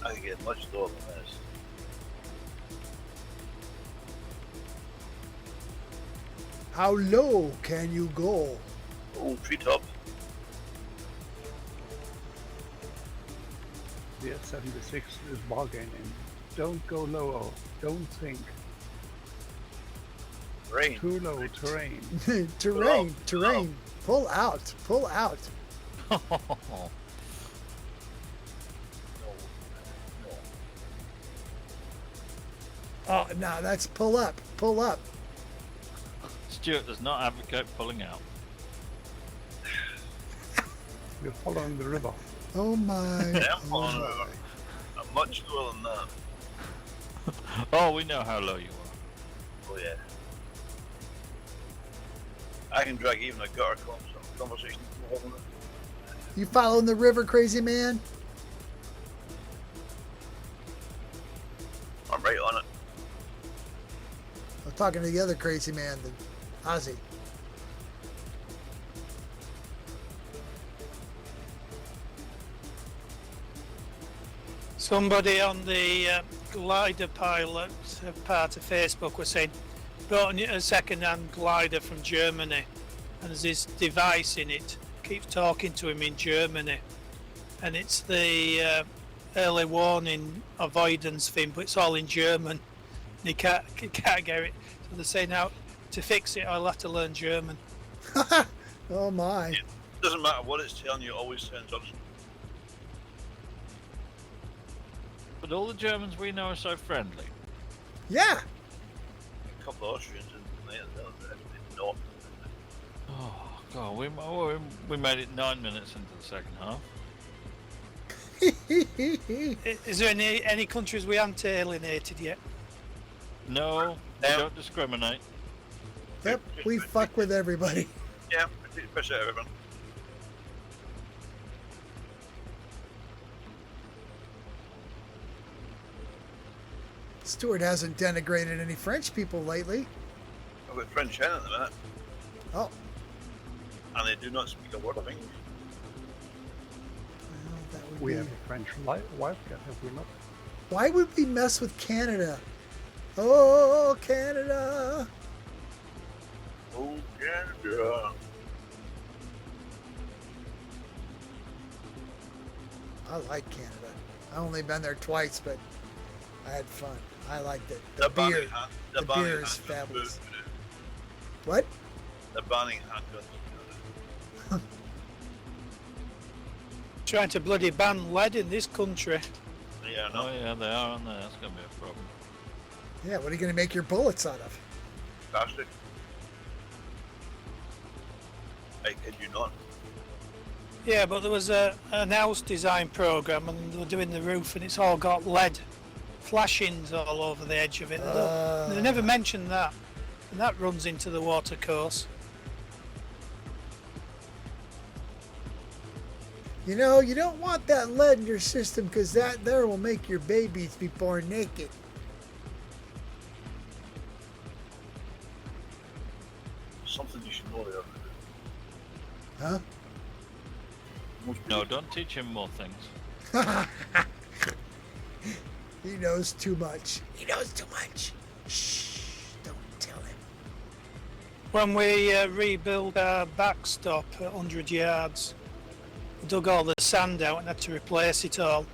I can get much lower than this. How low can you go? Oh, treetop. The S-76 is bargaining. Don't go lower. Don't sink. Rain. Too low terrain. Terrain, terrain. Pull out, pull out. No. No. Oh, no, that's pull up, pull up. Stuart does not advocate pulling out. We're following the river. Oh my. Yeah, I'm oh following my. the river. I'm much lower than that. Oh, we know how low you are. Oh yeah. I can drag even a gutter conversation. You following the river, crazy man? I'm right on it. I'm talking to the other crazy man, the Ozzy. Somebody on the glider pilot part of Facebook was saying, bought a second-hand glider from Germany, and there's this device in it, keeps talking to him in Germany, and it's the early warning avoidance thing, but it's all in German. And he can't get it. So they're saying now to fix it, I'll have to learn German. Oh my. Yeah. Doesn't matter what it's telling you, it always sounds honest. But all the Germans we know are so friendly. Yeah. A couple of Austrians in there, they're not. Oh god, we made it 9 minutes into the second half. Is there any countries we haven't alienated yet? No, we don't discriminate. Yep, we fuck with everybody. Yeah, we take the piss out of everyone. Stuart hasn't denigrated any French people lately. I've got French in at the minute, Oh, and they do not speak a word of English. well, that would We be... have a French wildcat, have we not? Why would we mess with Canada? Oh, Canada. Oh, Canada. I like Canada. I only been there twice, but I had fun. I liked it. The beer banning is handguns fabulous. moved, What? They're banning handguns. Trying to bloody ban lead in this country. Yeah, Oh no. yeah, they are, aren't they? That's gonna be a problem. Yeah, what are you going to make your bullets out of? Plastic. I kid you not. Yeah, but there was an house design program, and they were doing the roof, and it's all got lead flashings all over the edge of it. They never mentioned that, and that runs into the water course. You know, you don't want that lead in your system because that there will make your babies be born naked. Something you should know there. Huh? Most No, people- don't teach him more things. He knows too much. He knows too much. Shh, don't tell him. When we rebuilt our backstop at 100 yards, we dug all the sand out and had to replace it all.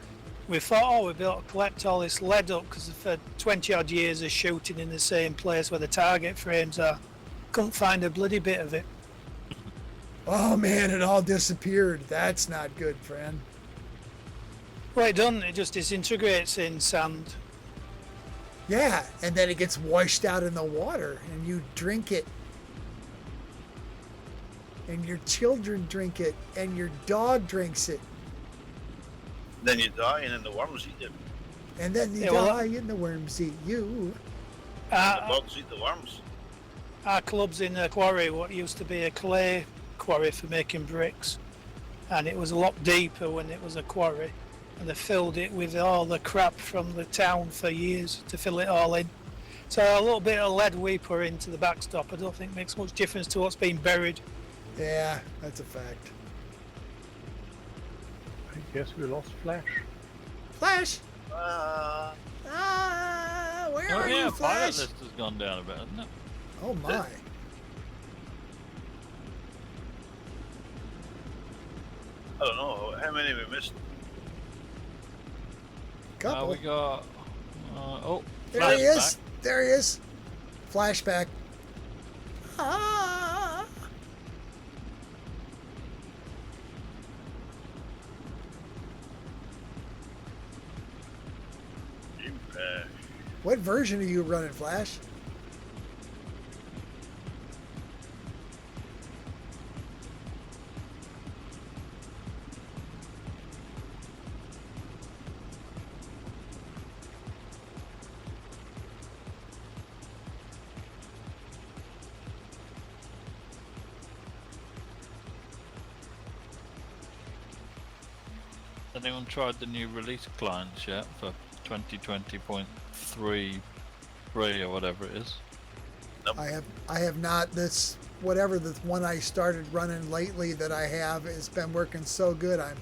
We thought, oh, we'll be able to collect all this lead up because for 20 odd years of shooting in the same place where the target frames are. Couldn't find a bloody bit of it. Oh man, it all disappeared. That's not good, friend. Well, it doesn't, it just disintegrates in sand. Yeah, and then it gets washed out in the water and you drink it. And your children drink it and your dog drinks it. Then you die and then the worms eat you. And then you Yeah, well, die and the worms eat you. The Our, bugs eat the worms. our club's in a quarry, what used to be a clay quarry for making bricks. And it was a lot deeper when it was a quarry. And they filled it with all the crap from the town for years to fill it all in. So a little bit of lead we put into the backstop I don't think makes much difference to what's been buried. Yeah, that's a fact. I guess we lost Flash. Flash! Uh, Where Oh are yeah, you, pilot Flash? list has gone down a bit, hasn't it? Oh my. I don't know. How many we missed? Couple. We got. Oh, There Flash he is. back. There he is. Flashback. Ah. What version are you running, Flash? Anyone tried the new release clients yet for 2020.33 or whatever it is? I have not. This whatever the one I started running lately that I have has been working so good. I'm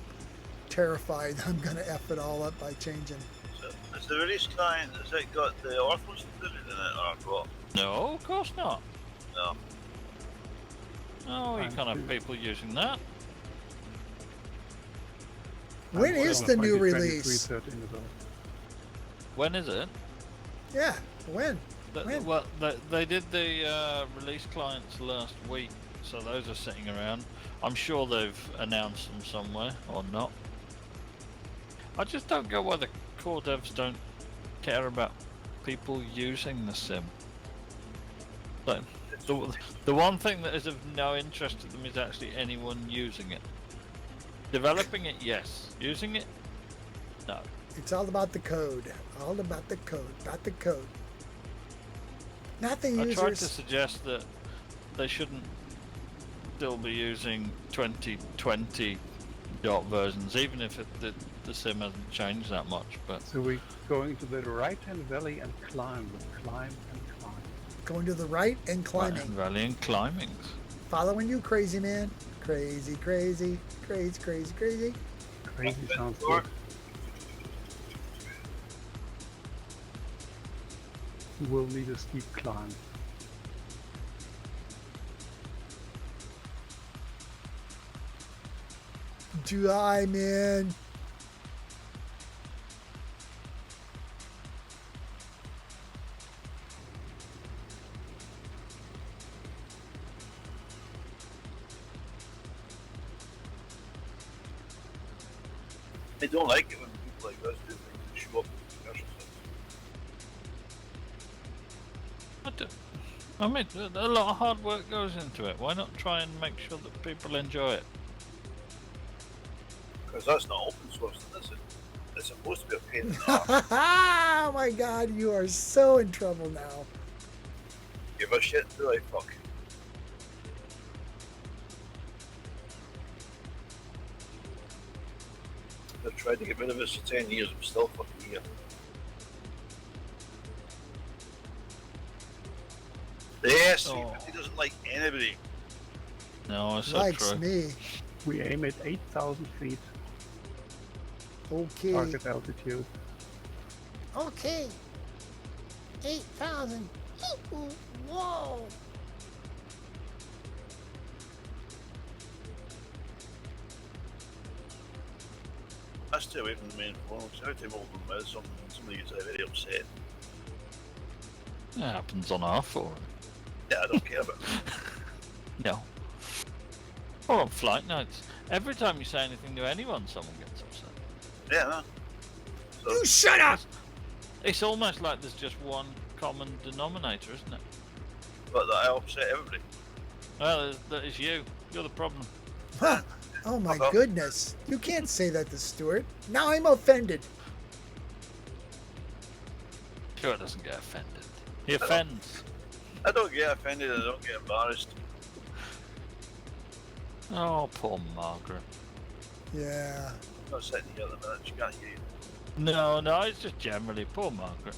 terrified I'm gonna F it all up by changing. So, is the release client, has it got the orphans included in it or what? No, of course not. No. No, you Thank can't have you. people using that. When is the new release? 2023 13 as well. When is it? Yeah, when? When? Well, they did the release clients last week, so those are sitting around. I'm sure they've announced them somewhere or not. I just don't get why the core devs don't care about people using the sim. Like, the one thing that is of no interest to them is actually anyone using it. Developing it, yes. Using it, no. It's all about the code. All about the code. About the code. Not the I tried to users. suggest that they shouldn't still be using 2020 dot versions, even if the sim hasn't changed that much. But So we going to the right-hand valley and climb and climb. Going to the right and climbing. Right, Valley and climbing. Following you, crazy man. Crazy, crazy, crazy, crazy, crazy. Crazy sounds Or- good. We'll need a steep climb. Do I, man? They don't like it when people like us do things and show up in commercial sense. I mean, a lot of hard work goes into it. Why not try and make sure that people enjoy it? Because that's not open source, is it? It's supposed to be a pain in the arse. Oh my God, you are so in trouble now. Give a shit do I fuck. They've tried to get rid of us for 10 years, I'm still fucking here. The SC-50 doesn't like anybody. No, it's so Likes true. me. We aim at 8,000 feet Okay. target altitude. Okay. 8,000. Whoa. I stay away from the main phone because every time I open my mouth, somebody gets very upset. It happens on our forum. Yeah, I don't care about it. No. Or on flight nights. Every time you say anything to anyone, someone gets upset. Yeah, no. So, You shut up. It's almost like there's just one common denominator, isn't it? but I upset everybody. Well, that is you. You're the problem. Huh. Oh my Uh-oh. goodness. You can't say that to Stuart. Now I'm offended. Sure doesn't get offended. He offends. I don't get offended, I don't get embarrassed. Oh, poor Margaret. Yeah. I'm not sitting here at the minute, she can't hear you. No, it's just generally poor Margaret.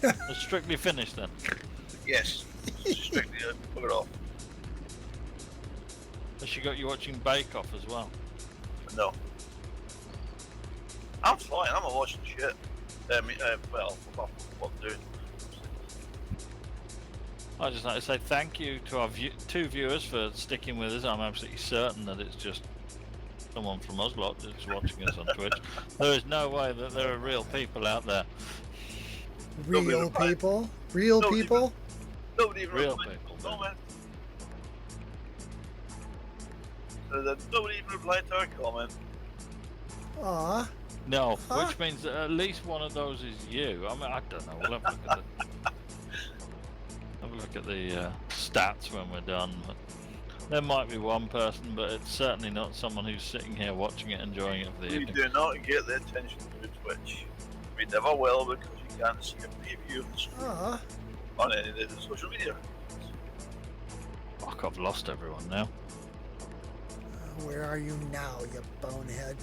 It's strictly finished then. Yes, strictly put it off. Has she got you watching Bake Off as well? No. I'm fine, I'm not watching shit. Well, what I'm doing. I just like to say thank you to our two viewers for sticking with us. I'm absolutely certain that it's just someone from Oslot that's watching us on Twitch. There is no way that there are real people out there. Real people? Real Nobody people? Nobody even Real replied people, to the comment. So that nobody even replied to our comment. Aw. No, Huh? which means that at least one of those is you. I mean, I don't know. We'll have a look at the stats when we're done. But there might be one person, but it's certainly not someone who's sitting here watching it, enjoying it for the We evening. do not get the attention through Twitch. We never will because you can't see a preview of the screen Aw. on any of the social media. Fuck, I've lost everyone now. Where are you now, you bonehead?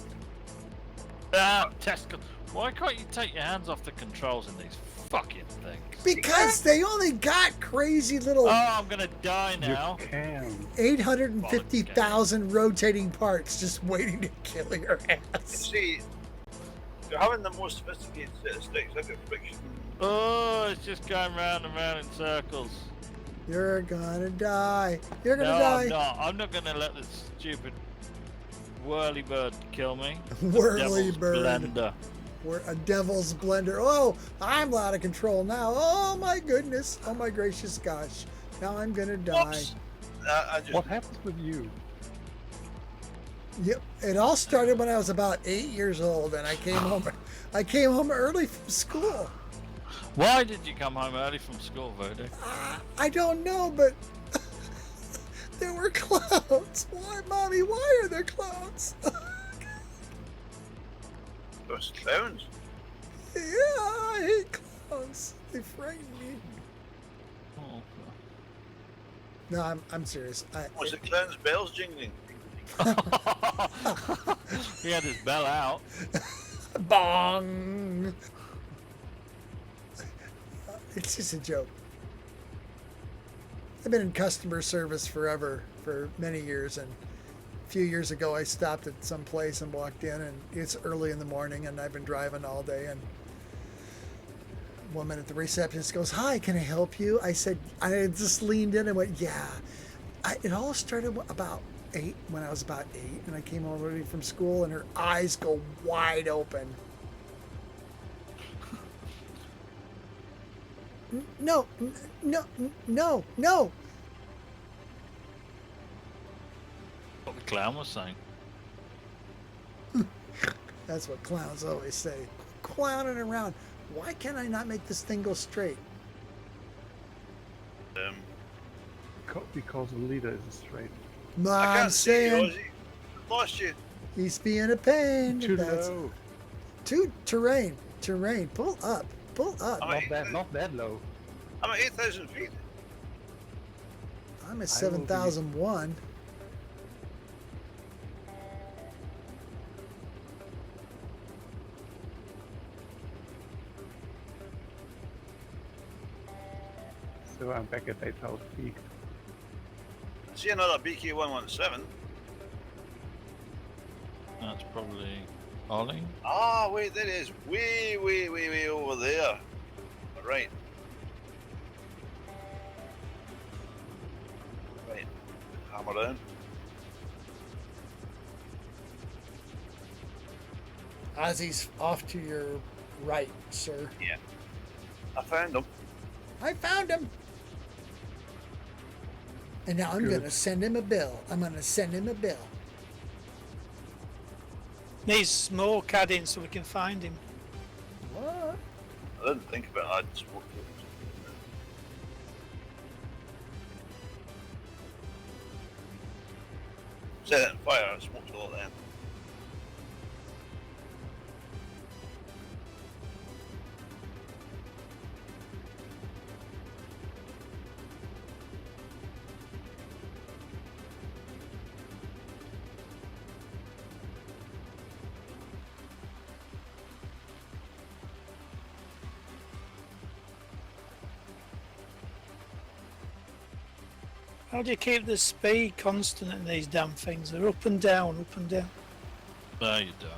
Ah, Tesco. Why can't you take your hands off the controls in these fucking things? Because they only got crazy little Oh, I'm gonna die now. You can. 850,000 rotating parts just waiting to kill your You ass. see, you're having the most sophisticated set of sticks. I got friction. Oh, it's just going round and round in circles. You're gonna die. You're gonna No, die. I'm not. I'm not gonna let this stupid whirly bird kill me. Whirly Devil's bird. blender. We're a devil's blender. Oh, I'm out of control now. Oh my goodness. Oh my gracious gosh. Now I'm gonna die. Whoops. I just, What happens with you? Yep. It all started when I was about 8 years old, and I came home. I came home early from school. Why did you come home early from school, Voodoo? I don't know, but there were clowns. Why, mommy? Why are there clowns? those clowns. Yeah, I hate clowns. They frighten me. Oh, No, I'm serious. Was the clown's bells jingling? he had his bell out. Bong. It's just a joke. I've been in customer service forever, for many years, and a few years ago I stopped at some place and walked in, and it's early in the morning, and I've been driving all day, and a woman at the receptionist goes, "Hi, can I help you?" I said, I just leaned in and went, "Yeah." It all started about 8, when I was about 8, and I came home early from school, and her eyes go wide open. No. What the clown was saying. That's what clowns always say. Clowning around. Why can't I not make this thing go straight? Because the leader is straight. No, I I'm can't see you, saying Ozzy. I've lost you. he's being a pain. Too That's low. too terrain. Pull up. I'm Not that low. I'm at 8,000 feet. I'm at I will be- 7,001. So I'm back at 8,000 feet. I see another BK117. That's probably Ollie. Ah, wait, there it is. Way over there. Right. Right. Hammer down. Ozzy's off to your right, sir. Yeah. I found him. I found him. And now I'm Good. going to send him a bill. Needs smoke adding so we can find him. What? I didn't think about it. I just walked over. Set it on fire. I smoked a lot then. How do you keep the speed constant in these damn things? They're up and down, up and down. No, you don't.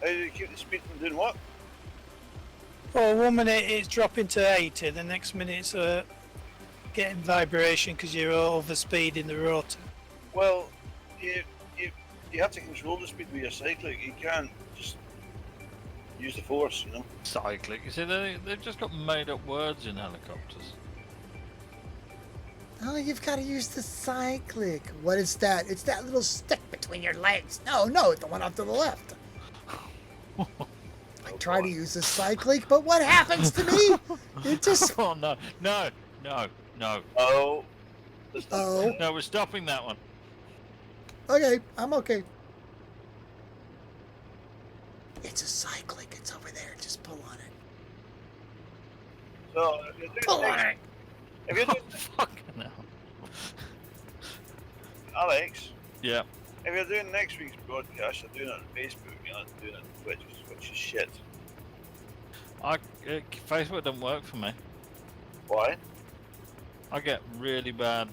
How do you keep the speed from doing what? Well, 1 minute it's dropping to 80, the next minute it's getting vibration because you're over speed in the rotor. Well, you have to control the speed with your cycling. You can't just use the force, you know. Cyclic. You see, they've just got made up words in helicopters. Oh, you've got to use the cyclic. What is that? It's that little stick between your legs. No, the one off to the left. I try to use the cyclic, but what happens to me? It just... Oh, no. Oh. Oh. No, we're stopping that one. Okay, I'm okay. It's a cyclic. It's over there. Just pull on it. So if you're Pull doing on next, it. if you're doing, Fucking hell. Alex, Yeah. if you're doing next week's broadcast, you're doing it on Facebook. You're not doing it on Twitch, which is shit. Facebook doesn't work for me. Why? I get really bad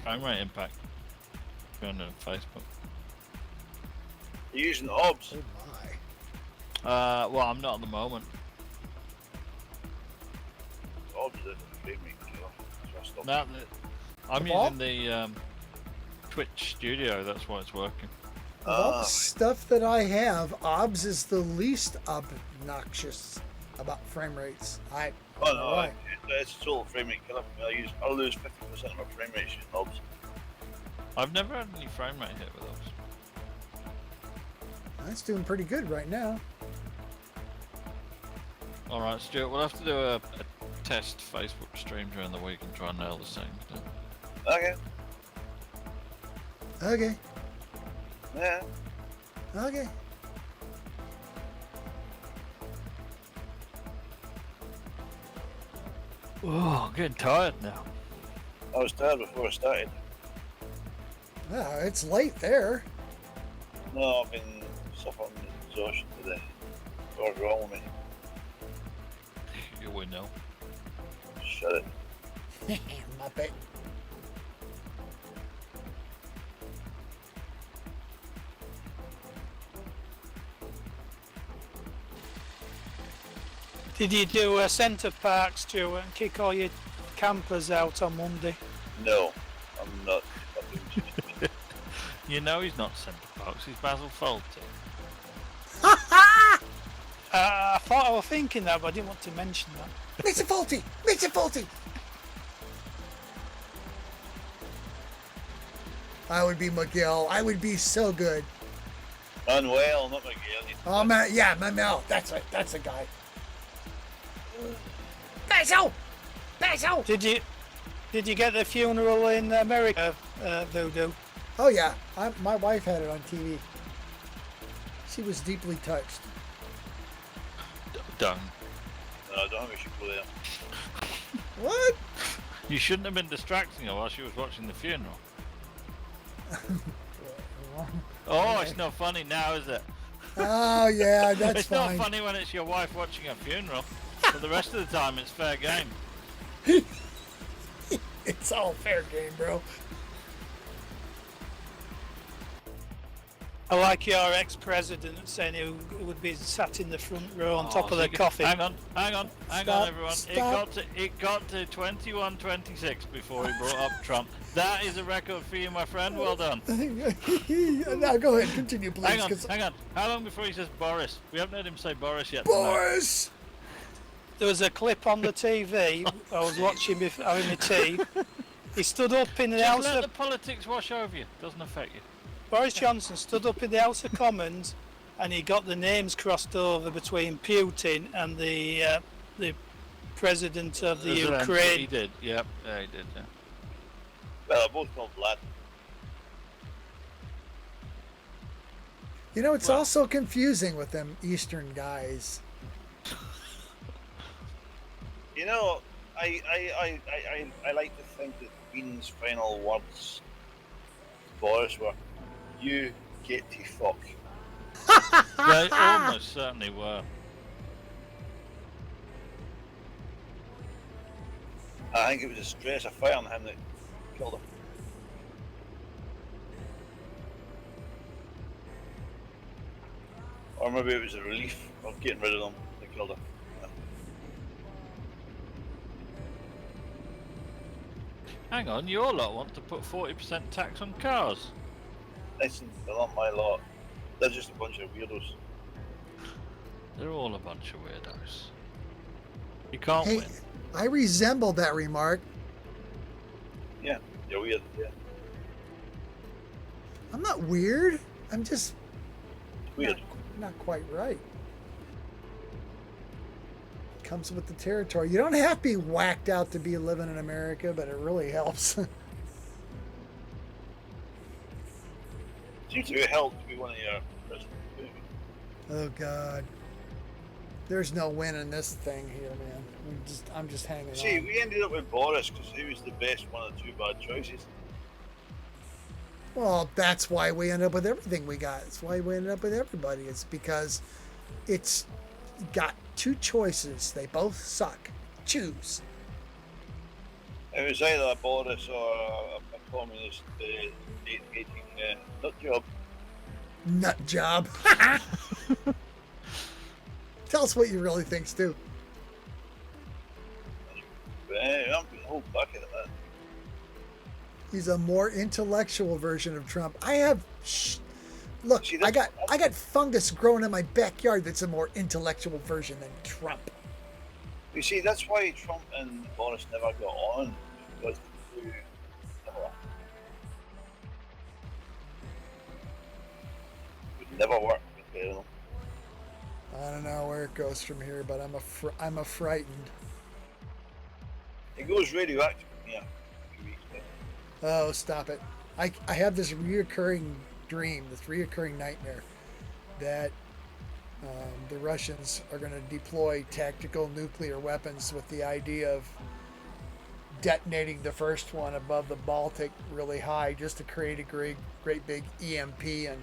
frame rate impact going on Facebook. You're using OBS. Oh my. Well, I'm not at the moment. OBS is a big meat killer. So I stopped. No, I'm Paul? using the Twitch Studio. That's why it's working. Of all Ah, the stuff that I have, OBS is the least obnoxious about frame rates. Oh no, it's a total frame rate killer for me. I'll lose 50% of my frame rate using OBS. I've never had any frame rate hit with those. That's doing pretty good right now. All right, Stuart, we'll have to do a test Facebook stream during the week and try and nail the settings down. Okay. Okay. Yeah. Okay. Oh, I'm getting tired now. I was tired before I started. Yeah, it's late there. No, I've been suffering with exhaustion today. What's wrong with me? You will know. Shut it. Muppet. Did you do a centre park, Stuart, and kick all your campers out on Monday? No, I'm not. I'm doing You know he's not Centre Parks, he's Basil Fawlty. I thought I was thinking that, but I didn't want to mention that. Mr. Faulty! Mr. Faulty! I would be McGill. I would be so good. Manuel, not Miguel. Oh man, yeah, Manuel. That's right. That's the guy. Bezo! Bezo! Did you get the funeral in America, Voodoo? Oh yeah, my wife had it on TV. She was deeply touched. Don't. No, I don't think we should go there. What? You shouldn't have been distracting her while she was watching the funeral. Oh, it's not funny now, is it? Oh yeah, that's It's fine. not funny when it's your wife watching a funeral. But the rest of the time, it's fair game. It's all fair game, bro. I like your ex-president saying he would be sat in the front row on top of the coffin. Hang on, Stop, everyone. stop. It got to 21:26 before he brought up Trump. That is a record for you, my friend. Well done. Now go ahead, continue, please. Hang on. How long before he says Boris? We haven't heard him say Boris yet. Boris! There was a clip on the TV I was watching before having my tea. He stood up in the Just House let of... the politics wash over you. Doesn't affect you. Boris Johnson stood up in the House of Commons and he got the names crossed over between Putin and the president of the Zelensky, Ukraine. He did, yep. Yeah, he did, yeah. Well, they're both called Vlad. You know, it's also confusing with them Eastern guys. You know, I like to think that the Queen's final words to Boris were, "You get to fuck." They almost certainly were. I think it was a stress of fire on him that killed him. Or maybe it was a relief of getting rid of them that killed him. Hang on, you all lot want to put 40% tax on cars? Listen, they're not my lot. They're just a bunch of weirdos. They're all a bunch of weirdos. You can't Hey, win. I resemble that remark. Yeah, you're weird, yeah. I'm not weird. I'm just Weird. not quite right. Comes with the territory. You don't have to be whacked out to be living in America, but it really helps. Seems to be helped to be one of your presidents. Oh God. There's no winning this thing here, man. I'm just hanging See, on. we ended up with Boris because he was the best one of two bad choices. Well, that's why we end up with everything we got. It's why we ended up with everybody. It's because it's got two choices. They both suck. Choose. It was either a Boris or a communist hating nut job. Nut job. Tell us what you really think, Stu. But anyway, I'm going to hold back at that. He's a more intellectual version of Trump. I have, look, See, I that's- got fungus growing in my backyard. That's a more intellectual version than Trump. You see, that's why Trump and Boris never got on, because they were similar. It would never work with either of them. I don't know where it goes from here, but I'm a frightened. It goes radioactive from here. A few weeks later. Oh, stop it! I have this reoccurring dream, this reoccurring nightmare, that the Russians are going to deploy tactical nuclear weapons with the idea of detonating the first one above the Baltic really high, just to create a great big EMP and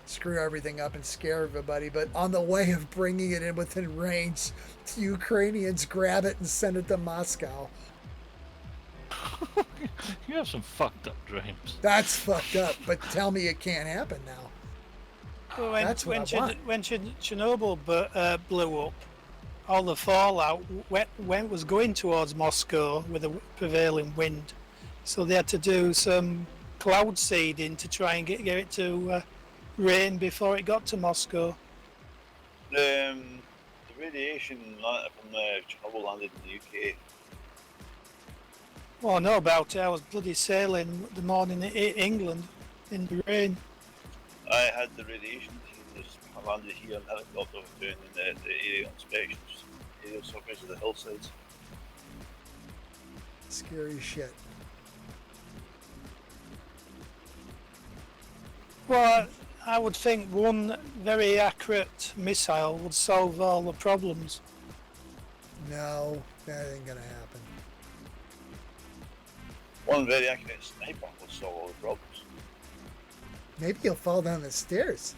screw everything up and scare everybody. But on the way of bringing it in within range, the Ukrainians grab it and send it to Moscow. You have some fucked up dreams. That's fucked up, but tell me it can't happen now. Well, That's what I want. when Chernobyl blew up, all the fallout was going towards Moscow with the prevailing wind. So they had to do some cloud seeding to try and get it to rain before it got to Moscow. The radiation from the Chernobyl landed in the UK. Well, I know about it. I was bloody sailing the morning in England in the rain. I had the radiation team because I landed here in helicopter doing the aerial inspections, aerial surveys of the hillsides. Scary shit. Well, I would think one very accurate missile would solve all the problems. No, that ain't gonna happen. One very accurate sniper will solve all the problems. Maybe he'll fall down the stairs.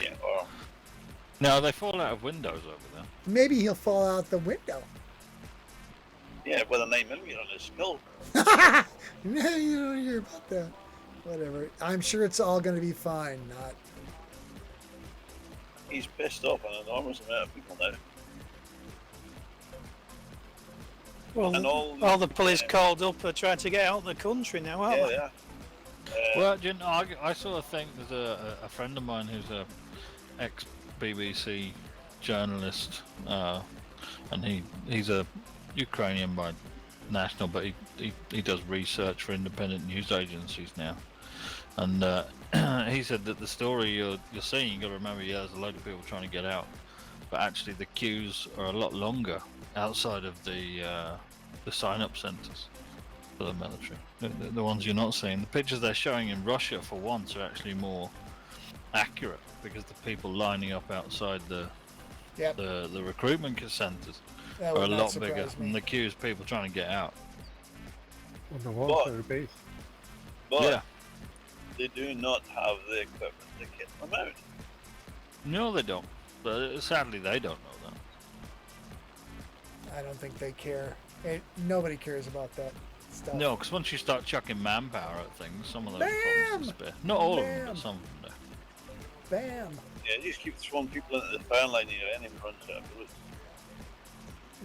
Yeah, or No, they fall out of windows over there. Maybe he'll fall out the window. yeah, with a 9mm on his skull. No, you don't hear about that. Whatever. I'm sure it's all gonna be fine. Not. He's pissed off an enormous amount of people now. Well, And all the police called up are trying to get out of the country now, aren't Yeah, they? yeah. Well, do you know, I saw a thing. There's a friend of mine who's a ex-BBC journalist, and he's a Ukrainian by national, but he does research for independent news agencies now. And he said that the story you're seeing, you got to remember, yeah, there's a load of people trying to get out, but actually the queues are a lot longer outside of the sign-up centres for the military. The ones you're not seeing. The pictures they're showing in Russia, for once, are actually more accurate because the people lining up outside the recruitment centres That are would a not lot bigger, surprise me. and the queues people trying to get out. On the military base. But Yeah. they do not have the equipment to get them out. No, they don't. But sadly, they don't know that. I don't think they care. Nobody cares about that stuff. No, because once you start chucking manpower at things, some of those Bam! problems disappear. Not all of them, Bam! but some of them do. Bam. Yeah, you just keep throwing people into the fire line here, anyone runs out of bullets.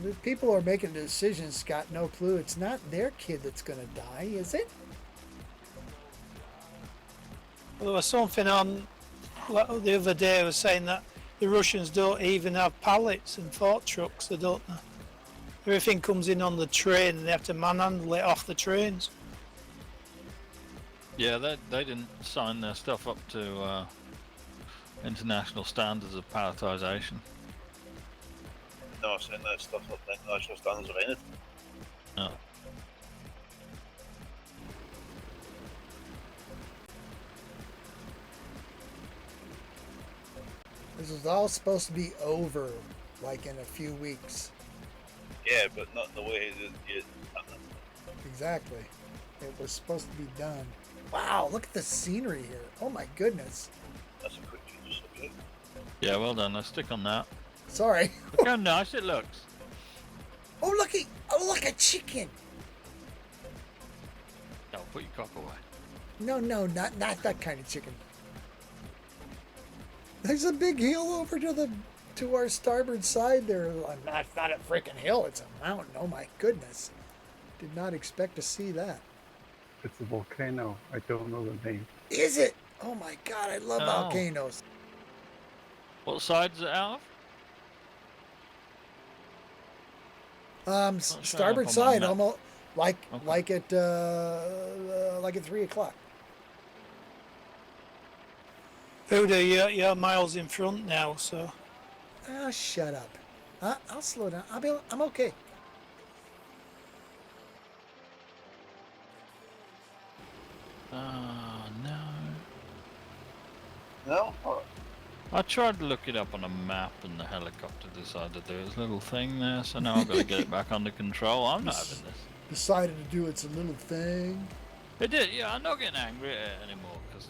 The people who are making decisions got no clue. It's not their kid that's going to die, is it? Well, there was something on the other day was saying that the Russians don't even have pallets and fork trucks, they don't. Everything comes in on the train and they have to manhandle it off the trains. Yeah, they didn't sign their stuff up to international standards of palletisation. No, I'm saying that stuff up to international standards of anything. No. This is all supposed to be over, like in a few weeks. Yeah, but not in the way that you. Exactly. It was supposed to be done. Wow, look at the scenery here. Oh my goodness. That's a quick change of subject. Yeah, well done. Let's stick on that. Sorry. Look how nice it looks. Oh, look, a chicken. No, put your cock away. No, not that kind of chicken. There's a big hill over to our starboard side there. It's not a freaking hill, it's a mountain. Oh my goodness. Did not expect to see that. It's a volcano. I don't know the name. Is it? Oh my god, I love Oh. volcanoes. What side is it out of? Starboard up on my side, map. almost like Okay. like at 3 o'clock. Voodoo, you're miles in front now, so Ah, shut up. I'll slow down. I'm okay. Oh, no. No? Alright. I tried to look it up on a map and the helicopter decided to do its little thing there, so now I've got to get it back under control. I'm not having this. Decided to do its little thing. It did, yeah, I'm not getting angry at it anymore because,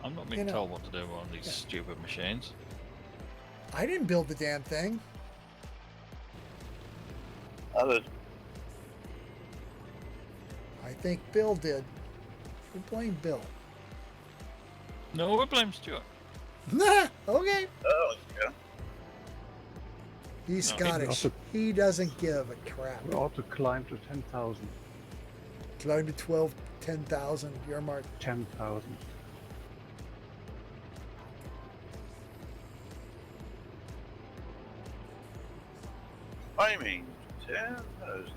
I'm not being You know, told what to do on these stupid machines. I didn't build the damn thing. I did. I think Bill did. We blame Bill. No, we blame Stuart. Nah, okay. Oh, yeah. He's No, Scottish. He doesn't give a crap. We ought to climb to 10,000. Climb to 10,000. Your mark. 10,000. Timing 10,000.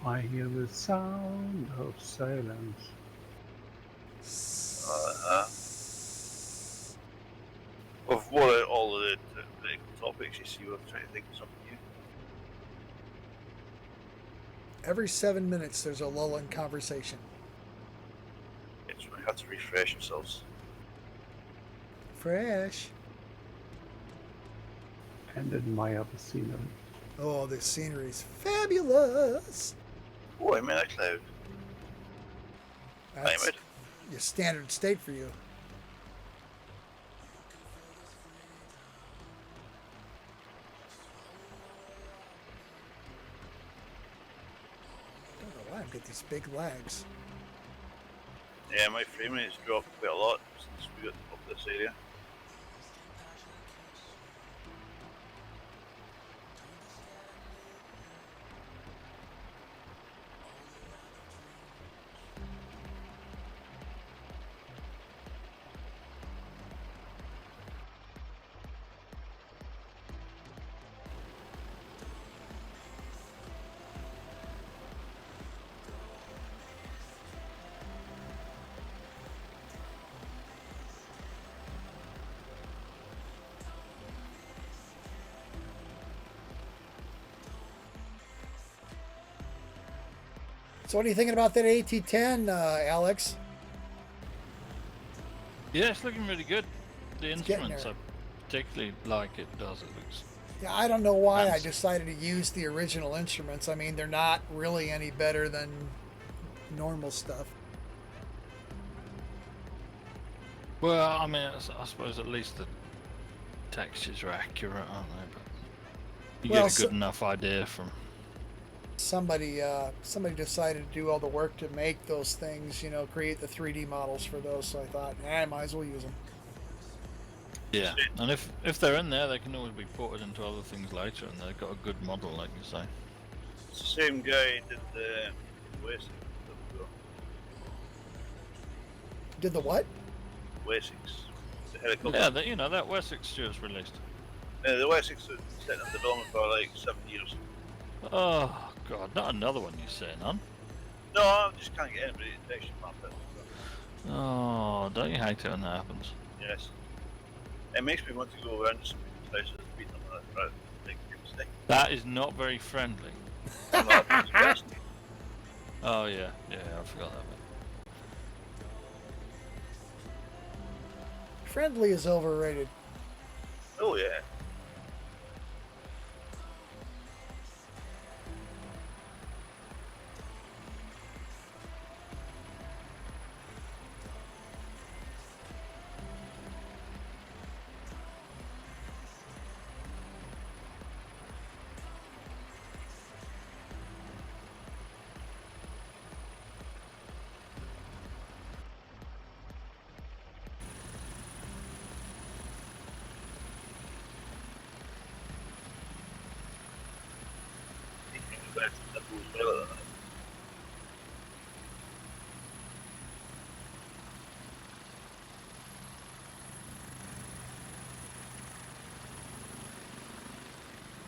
I hear the sound of silence. We've wore out all of the political topics. You see, we're trying to think of something new. Every 7 minutes, there's a lull in conversation. It's we have to refresh ourselves. Fresh. And admire the scenery. Oh, the scenery's fabulous. Oh, I'm in a cloud. That's I'm it. your standard state for you. I don't know why I get these big lags. Yeah, my frame rate's dropped quite a lot since we got up this area. So what are you thinking about that AT-10, Alex? Yeah, it's looking really good. The It's getting instruments, there. I particularly like it does. It looks. Yeah, I don't know why I Thanks. decided to use the original instruments. I mean, they're not really any better than normal stuff. Well, I mean, I suppose at least the textures are accurate, aren't they? But you Well, get a good enough idea from. Somebody decided to do all the work to make those things, create the 3D models for those. So I thought, I might as well use them. Yeah, and if they're in there, they can always be ported into other things later, and they've got a good model, like you say. It's the same guy who did the Wessex. Did the what? Wessex. The helicopter. Yeah, that Wessex Stuart's released. Yeah, the Wessex was set in development for like 7 years. Oh God, not another one you're saying, on? No, I just can't get anybody to actually map it. Oh, don't you hate it when that happens? Yes. It makes me want to go around to some people's houses and beat them on it. Right, make a mistake. That is not very friendly. I'm not the best. Oh yeah, I forgot that bit. Friendly is overrated. Oh yeah.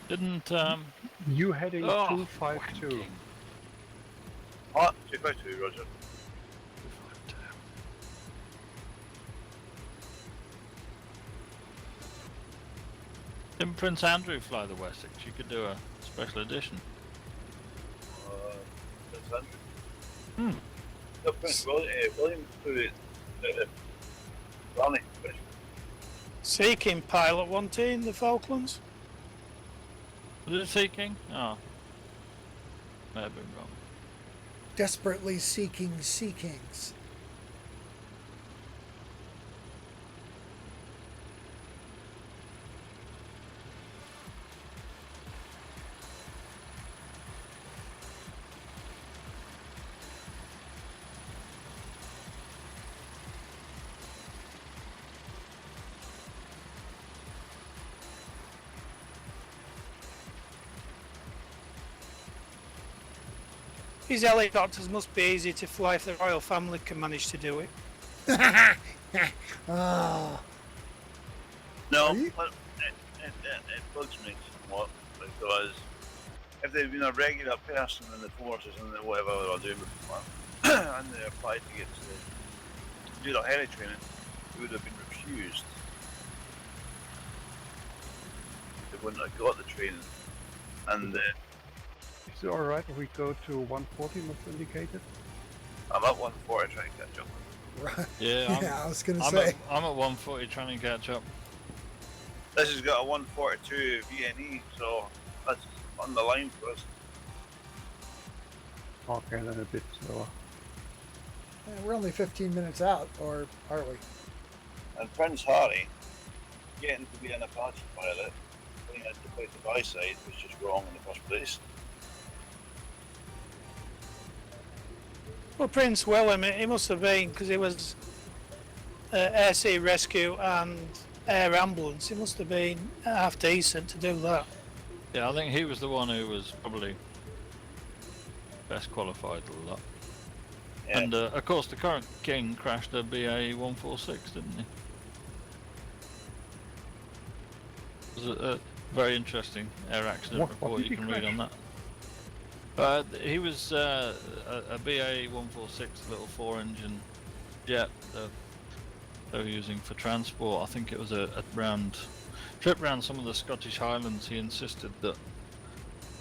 Didn't You heading oh, 252. wanking. What? 252, Roger. Didn't Prince Andrew fly the Wessex? You could do a special edition. Prince Andrew. Hmm. No, Prince William flew it. Ronnie. Sea King pilot, wasn't he, in the Falklands? Was it Sea King? Oh. May have been wrong. Desperately seeking sea kings. These helicopters must be easy to fly if the royal family can manage to do it. Oh, No, Are you- it bugs me somewhat because if they'd been a regular person in the forces and whatever they were doing before, and they applied to get to do their heli training, they would have been refused. They wouldn't have got the training. And Is it alright if we go to 140 as indicated? I'm at 140 trying to catch up. Right. Yeah, Yeah, I was gonna I'm say. I'm at 140 trying to catch up. This has got a 142 VNE, so that's on the line for us. Okay, then a bit slower. Yeah, we're only 15 minutes out, or are we? And Prince Harry, getting to be an Apache pilot, putting it to play the buy side was just wrong in the first place. Well, Prince Willem, it must have been because it was air sea rescue and air ambulance. It must have been half decent to do that. Yeah, I think he was the one who was probably best qualified a lot. Yeah. And of course, the current king crashed a BA 146, didn't he? It was a very interesting air accident What report did you he can read crash? on that. He was a BA 146 little 4-engine jet that they were using for transport. I think it was a trip around some of the Scottish Highlands. He insisted that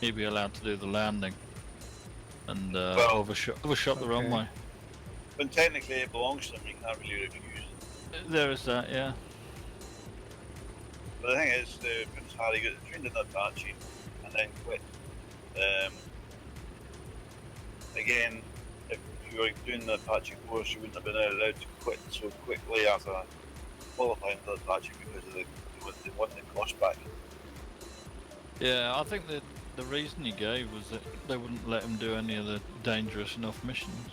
he be allowed to do the landing, and Well, overshot the runway. When technically it belongs to them, you can't really refuse. There is that, yeah. But the thing is, Prince Harry got trained in the Apache and then quit. Again, if you were doing the Apache course, you wouldn't have been allowed to quit so quickly after qualifying for the Apache because of they wanted the cost back. Yeah, I think that the reason he gave was that they wouldn't let him do any of the dangerous enough missions.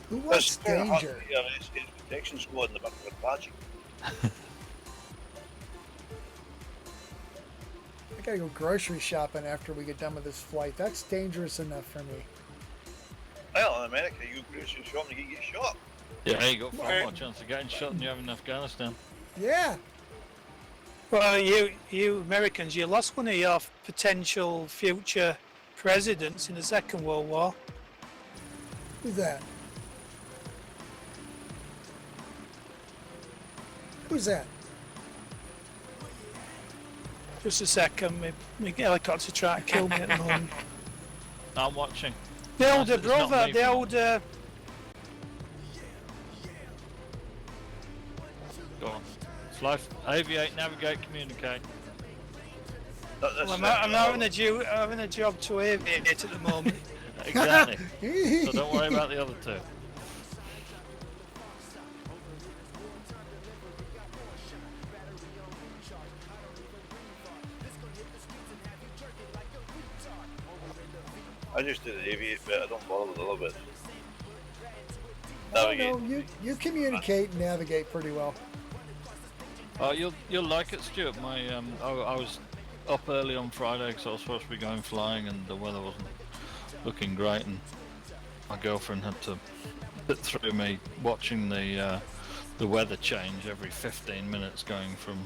Who wants Fair enough, danger? yeah, it's protection squad in the back of the Apache. I gotta go grocery shopping after we get done with this flight. That's dangerous enough for me. Well, in America, you go grocery shopping, you get shot. Yeah, you got far more chance of getting shot than you have in Afghanistan. Yeah. Well, you Americans, you lost one of your potential future presidents in the Second World War. Who's that? Who's that? Just a second, my helicopter trying to kill me at the moment. I'm watching. The older It's not brother, me the from- older. Go on. It's life. Aviate, navigate, communicate. Well, I'm having a job to aviate at the moment. Exactly. So don't worry about the other two. I just do the aviate bit, I don't bother with the other bits. Oh, no, you communicate and navigate pretty well. Oh, you'll like it, Stuart. I was up early on Friday because I was supposed to be going flying, and the weather wasn't looking great, and my girlfriend had to sit through me watching the weather change every 15 minutes, going from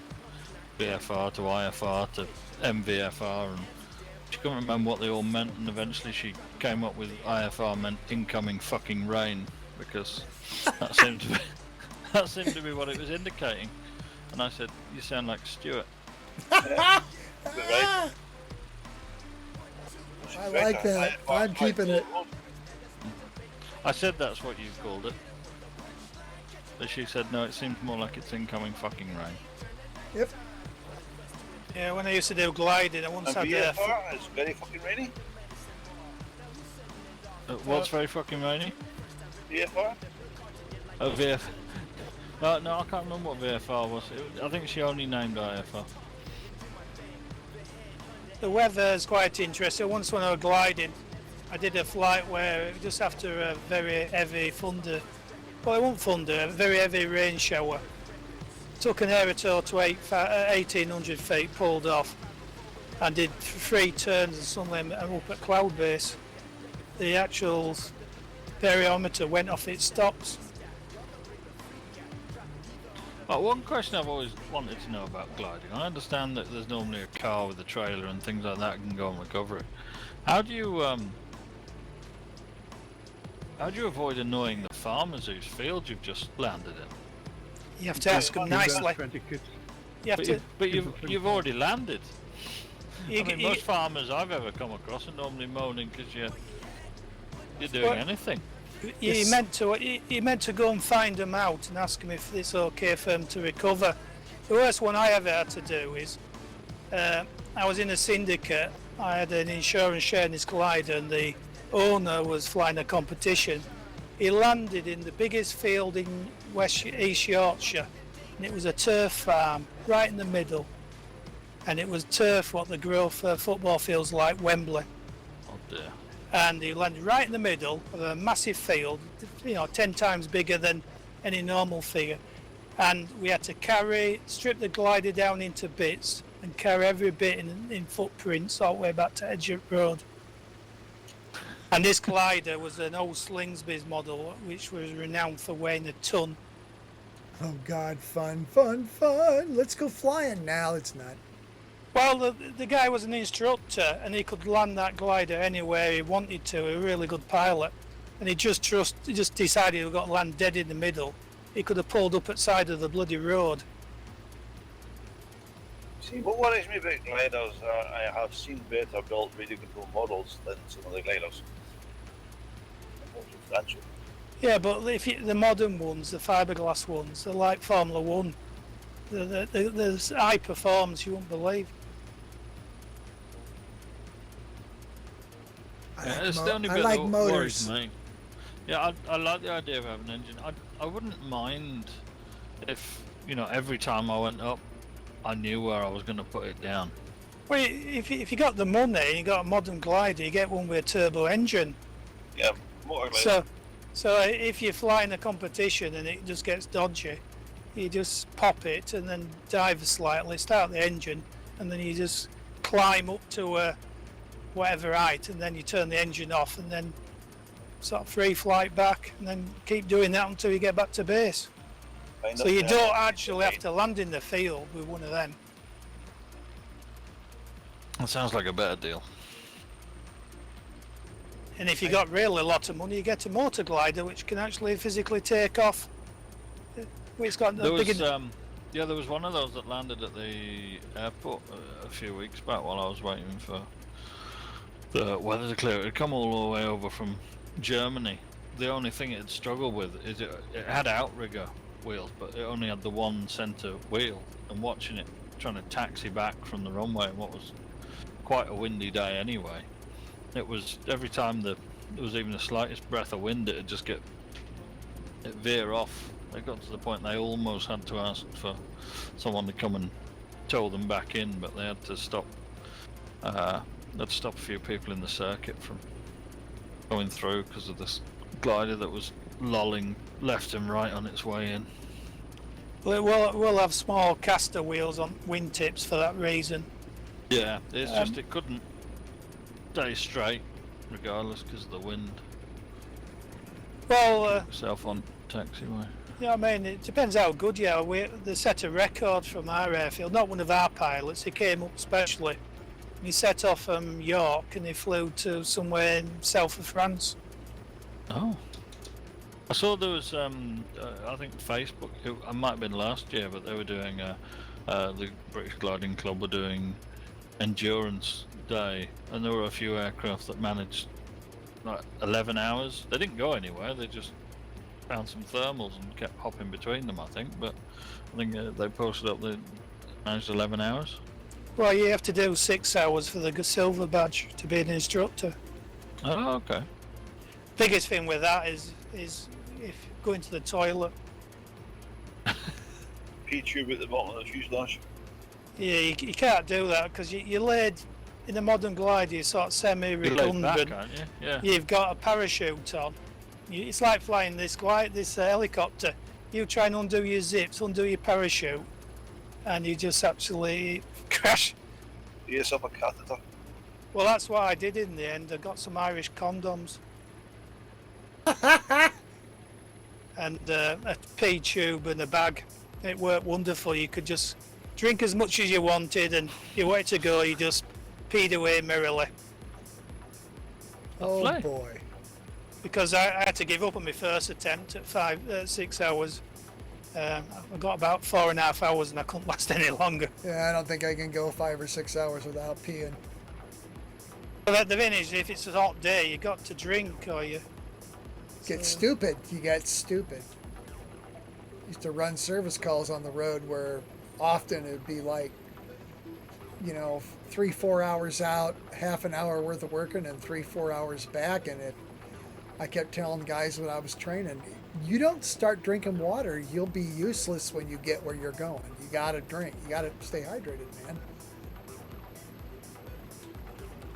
VFR to IFR to MVFR, and she couldn't remember what they all meant, and eventually she came up with IFR meant incoming fucking rain, because that seemed to be what it was indicating. And I said, "You sound like Stuart." I Right. like that. I'm keeping it. I said that's what you called it. But she said, no, it seems more like it's incoming fucking rain. Yep. Yeah, when I used to do gliding, I once And had VFR, it's very fucking rainy. What's very fucking rainy? VFR? Oh, VF. No, I can't remember what VFR was. I think she only named IFR. the weather's quite interesting. Once when I was gliding, I did a flight where just after a very heavy thunder, well, it wasn't thunder, a very heavy rain shower. Took an aerotour to 1,800 feet, pulled off, and did 3 turns and suddenly I'm up at cloud base. The actual variometer went off its stops. One question I've always wanted to know about gliding. I understand that there's normally a car with a trailer and things like that can go and recover it. How do you avoid annoying the farmers whose field you've just landed in? You have to ask them nicely. You have to. But you've already landed. You, Most farmers I've ever come across are normally moaning because you're doing anything. you meant to go and find them out and ask them if it's okay for them to recover. The worst one I ever had to do is I was in a syndicate. I had an insurance share in this glider, and the owner was flying a competition. He landed in the biggest field in East Yorkshire, and it was a turf farm right in the middle. And it was turf, what the growth football field's like, Wembley. Oh dear. And he landed right in the middle of a massive field, 10 times bigger than any normal figure. And we had to strip the glider down into bits and carry every bit in footprints all the way back to Edgett Road. And this glider was an old Slingsby's model, which was renowned for weighing a ton. Oh God, fun, fun, fun. Let's go flying now. It's not. Well, the guy was an instructor, and he could land that glider anywhere he wanted to. A really good pilot, and he just decided he got to land dead in the middle. He could have pulled up at side of the bloody road. See, what worries me about gliders, I have seen better built radio control models than some of the gliders. More substantial. Yeah, but the modern ones, the fiberglass ones, they're like Formula One. They're high performance, you won't believe. I like motors. Me. Yeah, I like the idea of having an engine. I wouldn't mind if, every time I went up, I knew where I was going to put it down. Well, if you got the money and you got a modern glider, you get one with a turbo engine. Yeah, motor glider. So if you're flying a competition and it just gets dodgy, you just pop it and then dive slightly, start the engine, and then you just climb up to whatever height, and then you turn the engine off, and then sort of free flight back, and then keep doing that until you get back to base. So you don't actually have to land in the field with one of them. That sounds like a better deal. And if you got really a lot of money, you get a motor glider which can actually physically take off. It's got there was one of those that landed at the airport a few weeks back while I was waiting for the weather to clear. It had come all the way over from Germany. The only thing it had struggled with is it had outrigger wheels, but it only had the one centre wheel. And watching it trying to taxi back from the runway in what was quite a windy day anyway, it was every time there was even the slightest breath of wind, it'd just veer off. They got to the point they almost had to ask for someone to come and tow them back in, but they had to stop. They'd stop a few people in the circuit from going through because of this glider that was lolling left and right on its way in. Well, we'll have small caster wheels on wingtips for that reason. Yeah, it's just it couldn't stay straight regardless because of the wind. Well, Self on taxiway. Yeah, I mean, it depends how good you are. They set a record from our airfield, not one of our pilots. He came up specially. He set off from York and he flew to somewhere in south of France. Oh. I saw there was, I think Facebook, it might have been last year, but they were doing, the British Gliding Club were doing Endurance Day, and there were a few aircraft that managed like 11 hours. They didn't go anywhere, they just found some thermals and kept hopping between them, I think, but I think they posted up they managed 11 hours. Well, you have to do 6 hours for the silver badge to be an instructor. Oh, okay. Biggest thing with that is if going to the toilet. P-tube at the bottom of the fuselage. Yeah, you can't do that because you're laid in a modern glider. You're sort of semi-redundant. Aren't you? Yeah. You've got a parachute on. It's like flying this helicopter. You try and undo your zips, undo your parachute, and you just absolutely crash. Yes, up a catheter. Well, that's what I did in the end. I got some Irish condoms. And a pea tube and a bag. It worked wonderful. You could just drink as much as you wanted, and you wanted to go, you just peed away merrily. Oh Lovely. boy. Because I had to give up on my first attempt at 6 hours. I got about 4.5 hours and I couldn't last any longer. Yeah, I don't think I can go 5 or 6 hours without peeing. But at the finish, if it's a hot day, you got to drink or you Get stupid. You get stupid. Used to run service calls on the road where often it'd be like, 3-4 hours out, half an hour worth of working, and 3-4 hours back. And I kept telling guys when I was training, you don't start drinking water, you'll be useless when you get where you're going. You gotta drink. You gotta stay hydrated, man.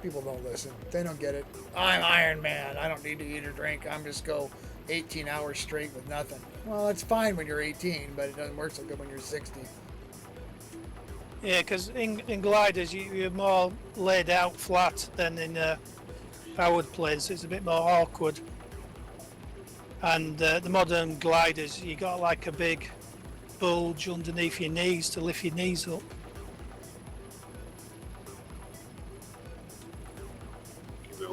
People don't listen. They don't get it. I'm Iron Man. I don't need to eat or drink. I'm just go 18 hours straight with nothing. Well, it's fine when you're 18, but it doesn't work so good when you're 60. Yeah, because in gliders you're more laid out flat than in powered planes. It's a bit more awkward. And the modern gliders, you got like a big bulge underneath your knees to lift your knees up. I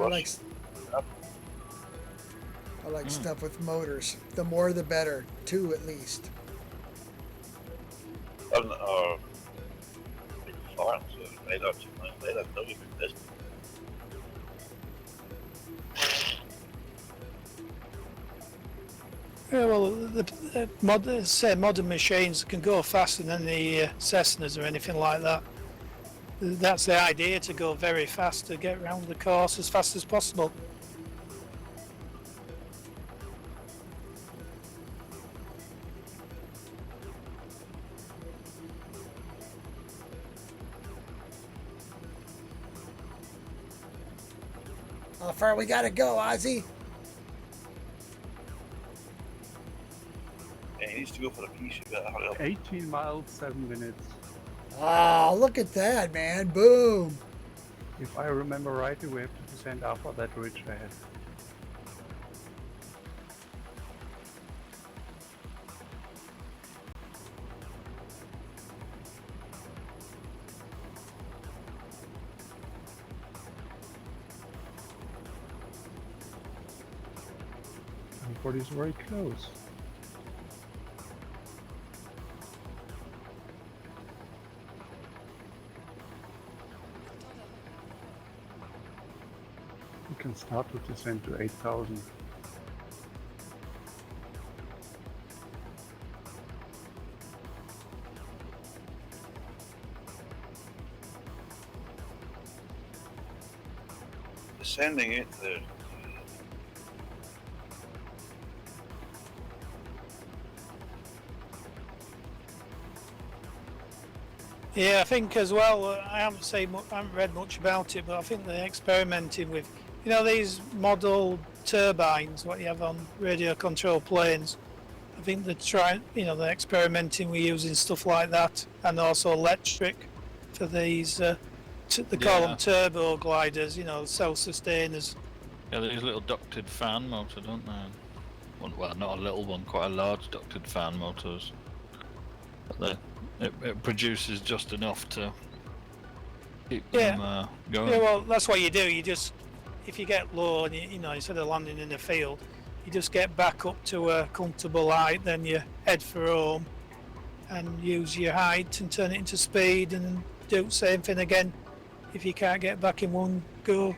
like stuff with motors. The more the better. 2 at least. Yeah, well, the modern machines can go faster than the Cessnas or anything like that. That's the idea, to go very fast, to get around the course as fast as possible. How far we gotta go, Ozzy? Yeah, he needs to go for a piece. You better hurry up. 18 miles, 7 minutes. Oh, look at that, man. Boom. If I remember rightly, we have to descend after that ridge ahead. Everybody's very close. We can start to descend to 8,000. Descending it there. Yeah, I think as well, I haven't read much about it, but I think they're experimenting with, these model turbines, what you have on radio control planes. I think they're experimenting with using stuff like that, and also electric for these, they call them turbo gliders, self-sustainers. Yeah, these little ducted fan motor, don't they? Well, not a little one, quite a large ducted fan motors. But it produces just enough to keep them going. Yeah, well, that's what you do. You just, if you get low and instead of landing in the field, you just get back up to a comfortable height, then you head for home and use your height and turn it into speed, and do the same thing again if you can't get back in one go.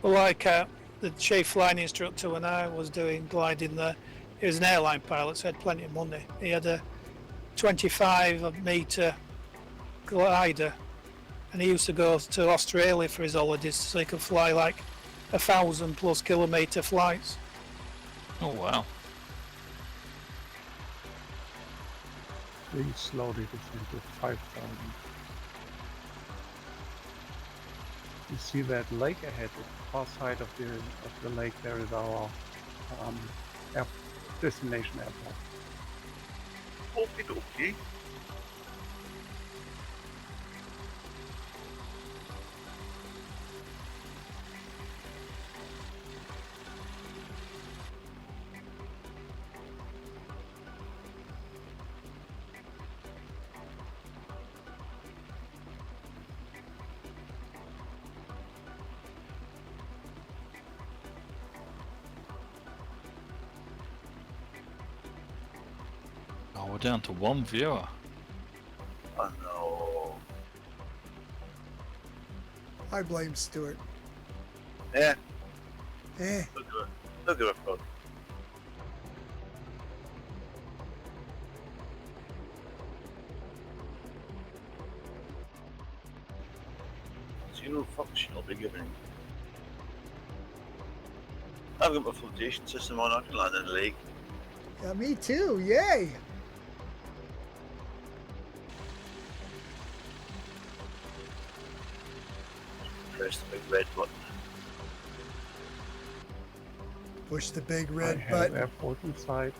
Well, like the chief flying instructor when I was doing gliding there, he was an airline pilot, so he had plenty of money. He had a 25-metre glider, and he used to go to Australia for his holidays so he could fly like 1,000+ kilometre flights. Oh wow. Please slowly descend to 5,000. You see that lake ahead, the far side of the lake, there is our destination airport. Okie dokie. we're down to one viewer. Oh no. I blame Stuart. Yeah, Eh. look at it, bud. Zero function will be given. I've got my flotation system on, I can land in the lake. Yeah, me too. Yay. Press the big red button. Push the big I red have button. airport in sight.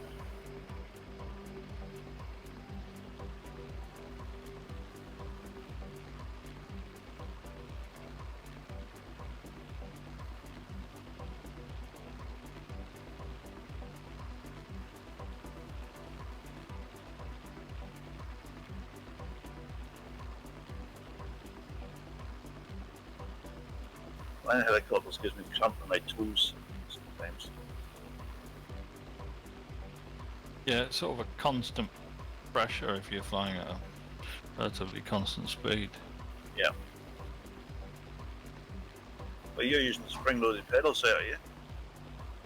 Flying helicopters gives me cramp in my toes sometimes. Yeah, it's sort of a constant pressure if you're flying at a relatively constant speed. Yeah. But you're using the spring-loaded pedal set, are you?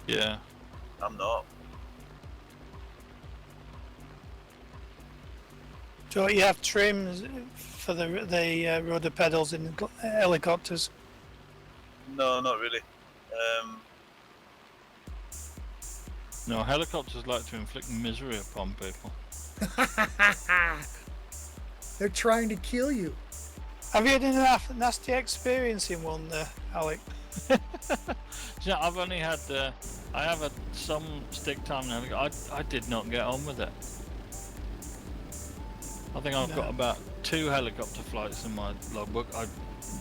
Yeah. I'm not. So you have trims for the rudder pedals in the helicopters. No, not really. No, helicopters like to inflict misery upon people. They're trying to kill you. Have you had any nasty experience in one there, Alec? Yeah, I've only had, I have had some stick time in helicopter. I did not get on with it. I think I've got about 2 helicopter flights in my logbook.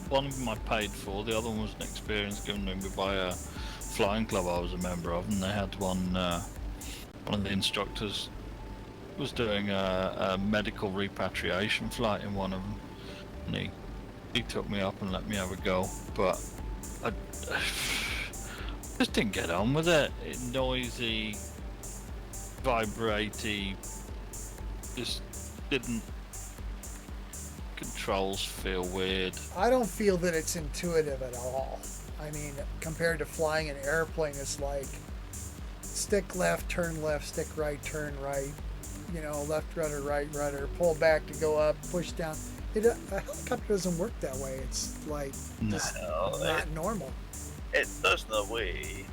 One of them I paid for, the other one was an experience given to me by a flying club I was a member of, and they had one of the instructors was doing a medical repatriation flight in one of them, and he took me up and let me have a go, but I just didn't get on with it. Noisy, vibraty, just didn't. Controls feel weird. I don't feel that it's intuitive at all. I mean, compared to flying an airplane, it's like stick left, stick right, turn right. You know, left rudder, right rudder, pull back to go up, push down. A helicopter doesn't work that way. It's like just not normal. It does in a way.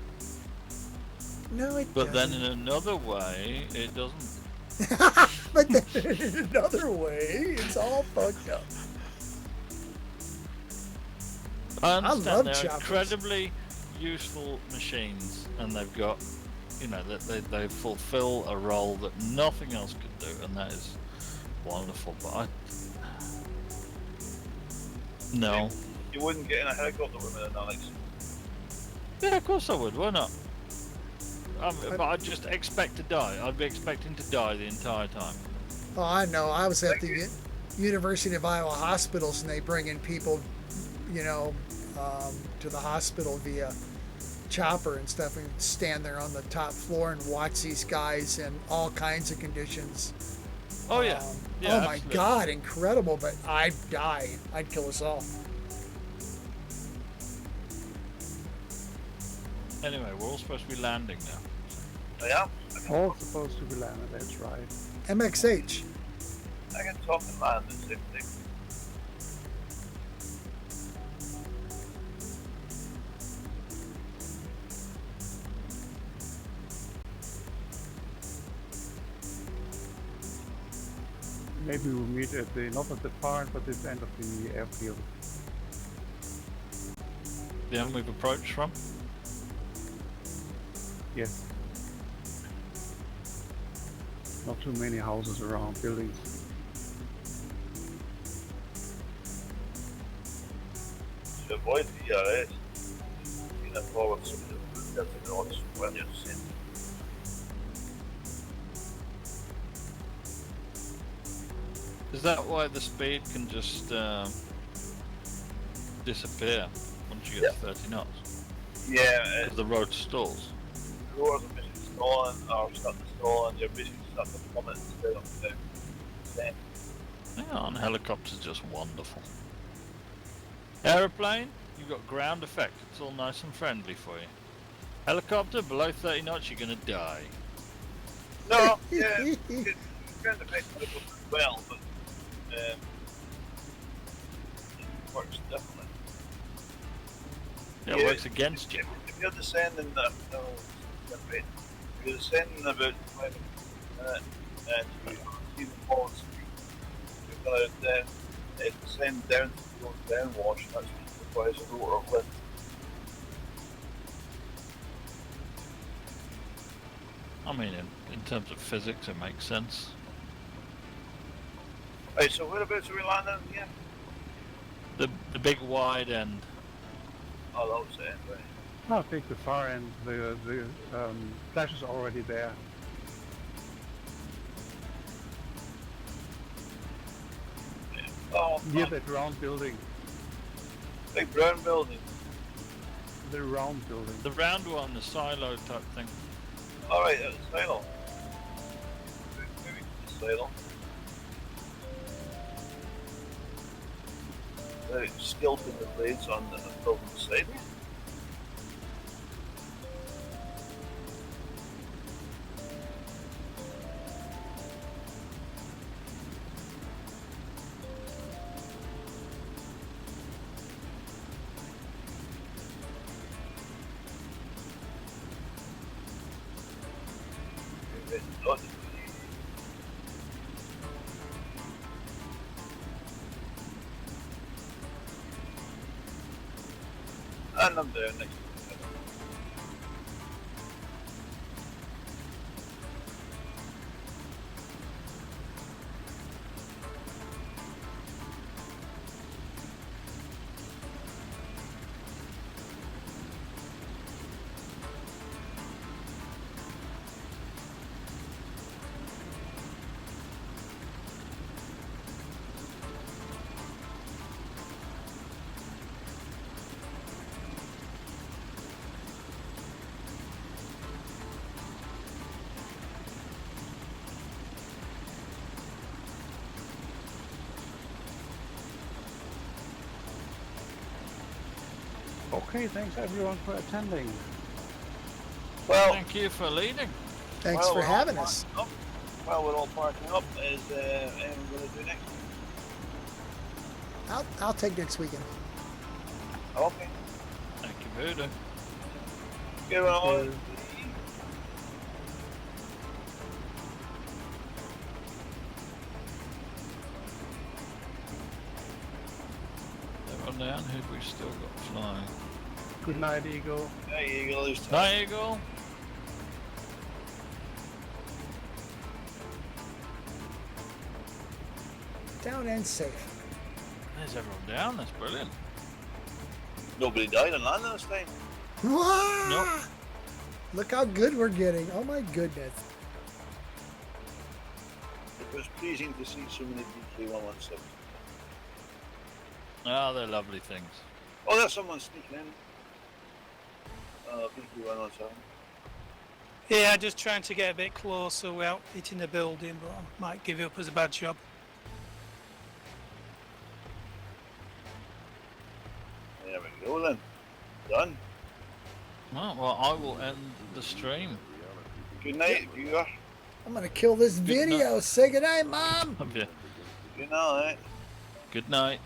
No, it But doesn't. then in another way, it doesn't. But then in another way, it's all fucked up. I love understand they're choppers. incredibly useful machines, and they've got, you know, they fulfill a role that nothing else could do, and that is wonderful. But no. You wouldn't get in a helicopter with an Alex. Yeah, of course I would. Why not? But I'd just expect to die. I'd be expecting to die the entire time. Oh, I know. I was at the University of Iowa hospitals, and they bring in people, you know, to the hospital via chopper and stuff, and stand there on the top floor and watch these guys in all kinds of conditions. Oh yeah. Yeah, oh my absolutely. God, incredible! But I'd die. I'd kill us all. Anyway, we're all supposed to be landing now. Yeah, All supposed to be landed, that's right. MXH. I can talk and land the same thing. Maybe we'll meet at the, not at the far, but this end of the airfield. The end we've approached from. Yes. Not too many houses around, buildings. To avoid the ERS, you know, forward some of the odds when you're seen. Is that why the speed can just disappear once you get to 30 knots? Yeah, Because the road stalls. the roars are basically stalling, or starting to stall, and you're basically up the plummet straight up down. Then, Yeah, and helicopter's just wonderful. Aeroplane, you've got ground effect. It's all nice and friendly for you. Helicopter, below 30 knots, you're gonna die. no, yeah, it's kind of effect as well, but it works differently. Yeah, it works against you. If you're descending if you're descending about 5 minutes and you see the fall speed, you're going to then descend down to the downwash, and that's what requires a rotor of lift. I mean, in terms of physics, it makes sense. Right, so whereabouts are we landing again? The big wide end. Oh, that was it, right. No, take the far end. The flash is already there. Oh, Near that round building. big brown building. The round building. The round one, the silo type thing. Alright, that's the silo. Maybe the silo. Very skilled in the blades on the building side. And I'm there next to it. Okay, thanks everyone for attending. Well, Thank you for leading. Thanks well, for we're all having us. parking up. Well, we're all parking up. Is anyone going to do next? I'll take next weekend. Okay. Thank you, Voodoo. Get on. you. Everyone down, who've we still got flying? Good night, Eagle. There you go. Lose time. Night Eagle. Down and safe. There's everyone down, that's brilliant. Nobody died on landing this time. Wah! Look how good we're getting. Oh my goodness. It was pleasing to see so many BK117. Ah, they're lovely things. Oh, there's someone sneaking in. BK117. Yeah, just trying to get a bit closer without hitting the building, but I might give it up as a bad job. There we go then. Done. Well, I will end the stream. Good night, viewer. I'm gonna kill this Good video. night. Say goodnight, Mom. Have you? Good night. Good night.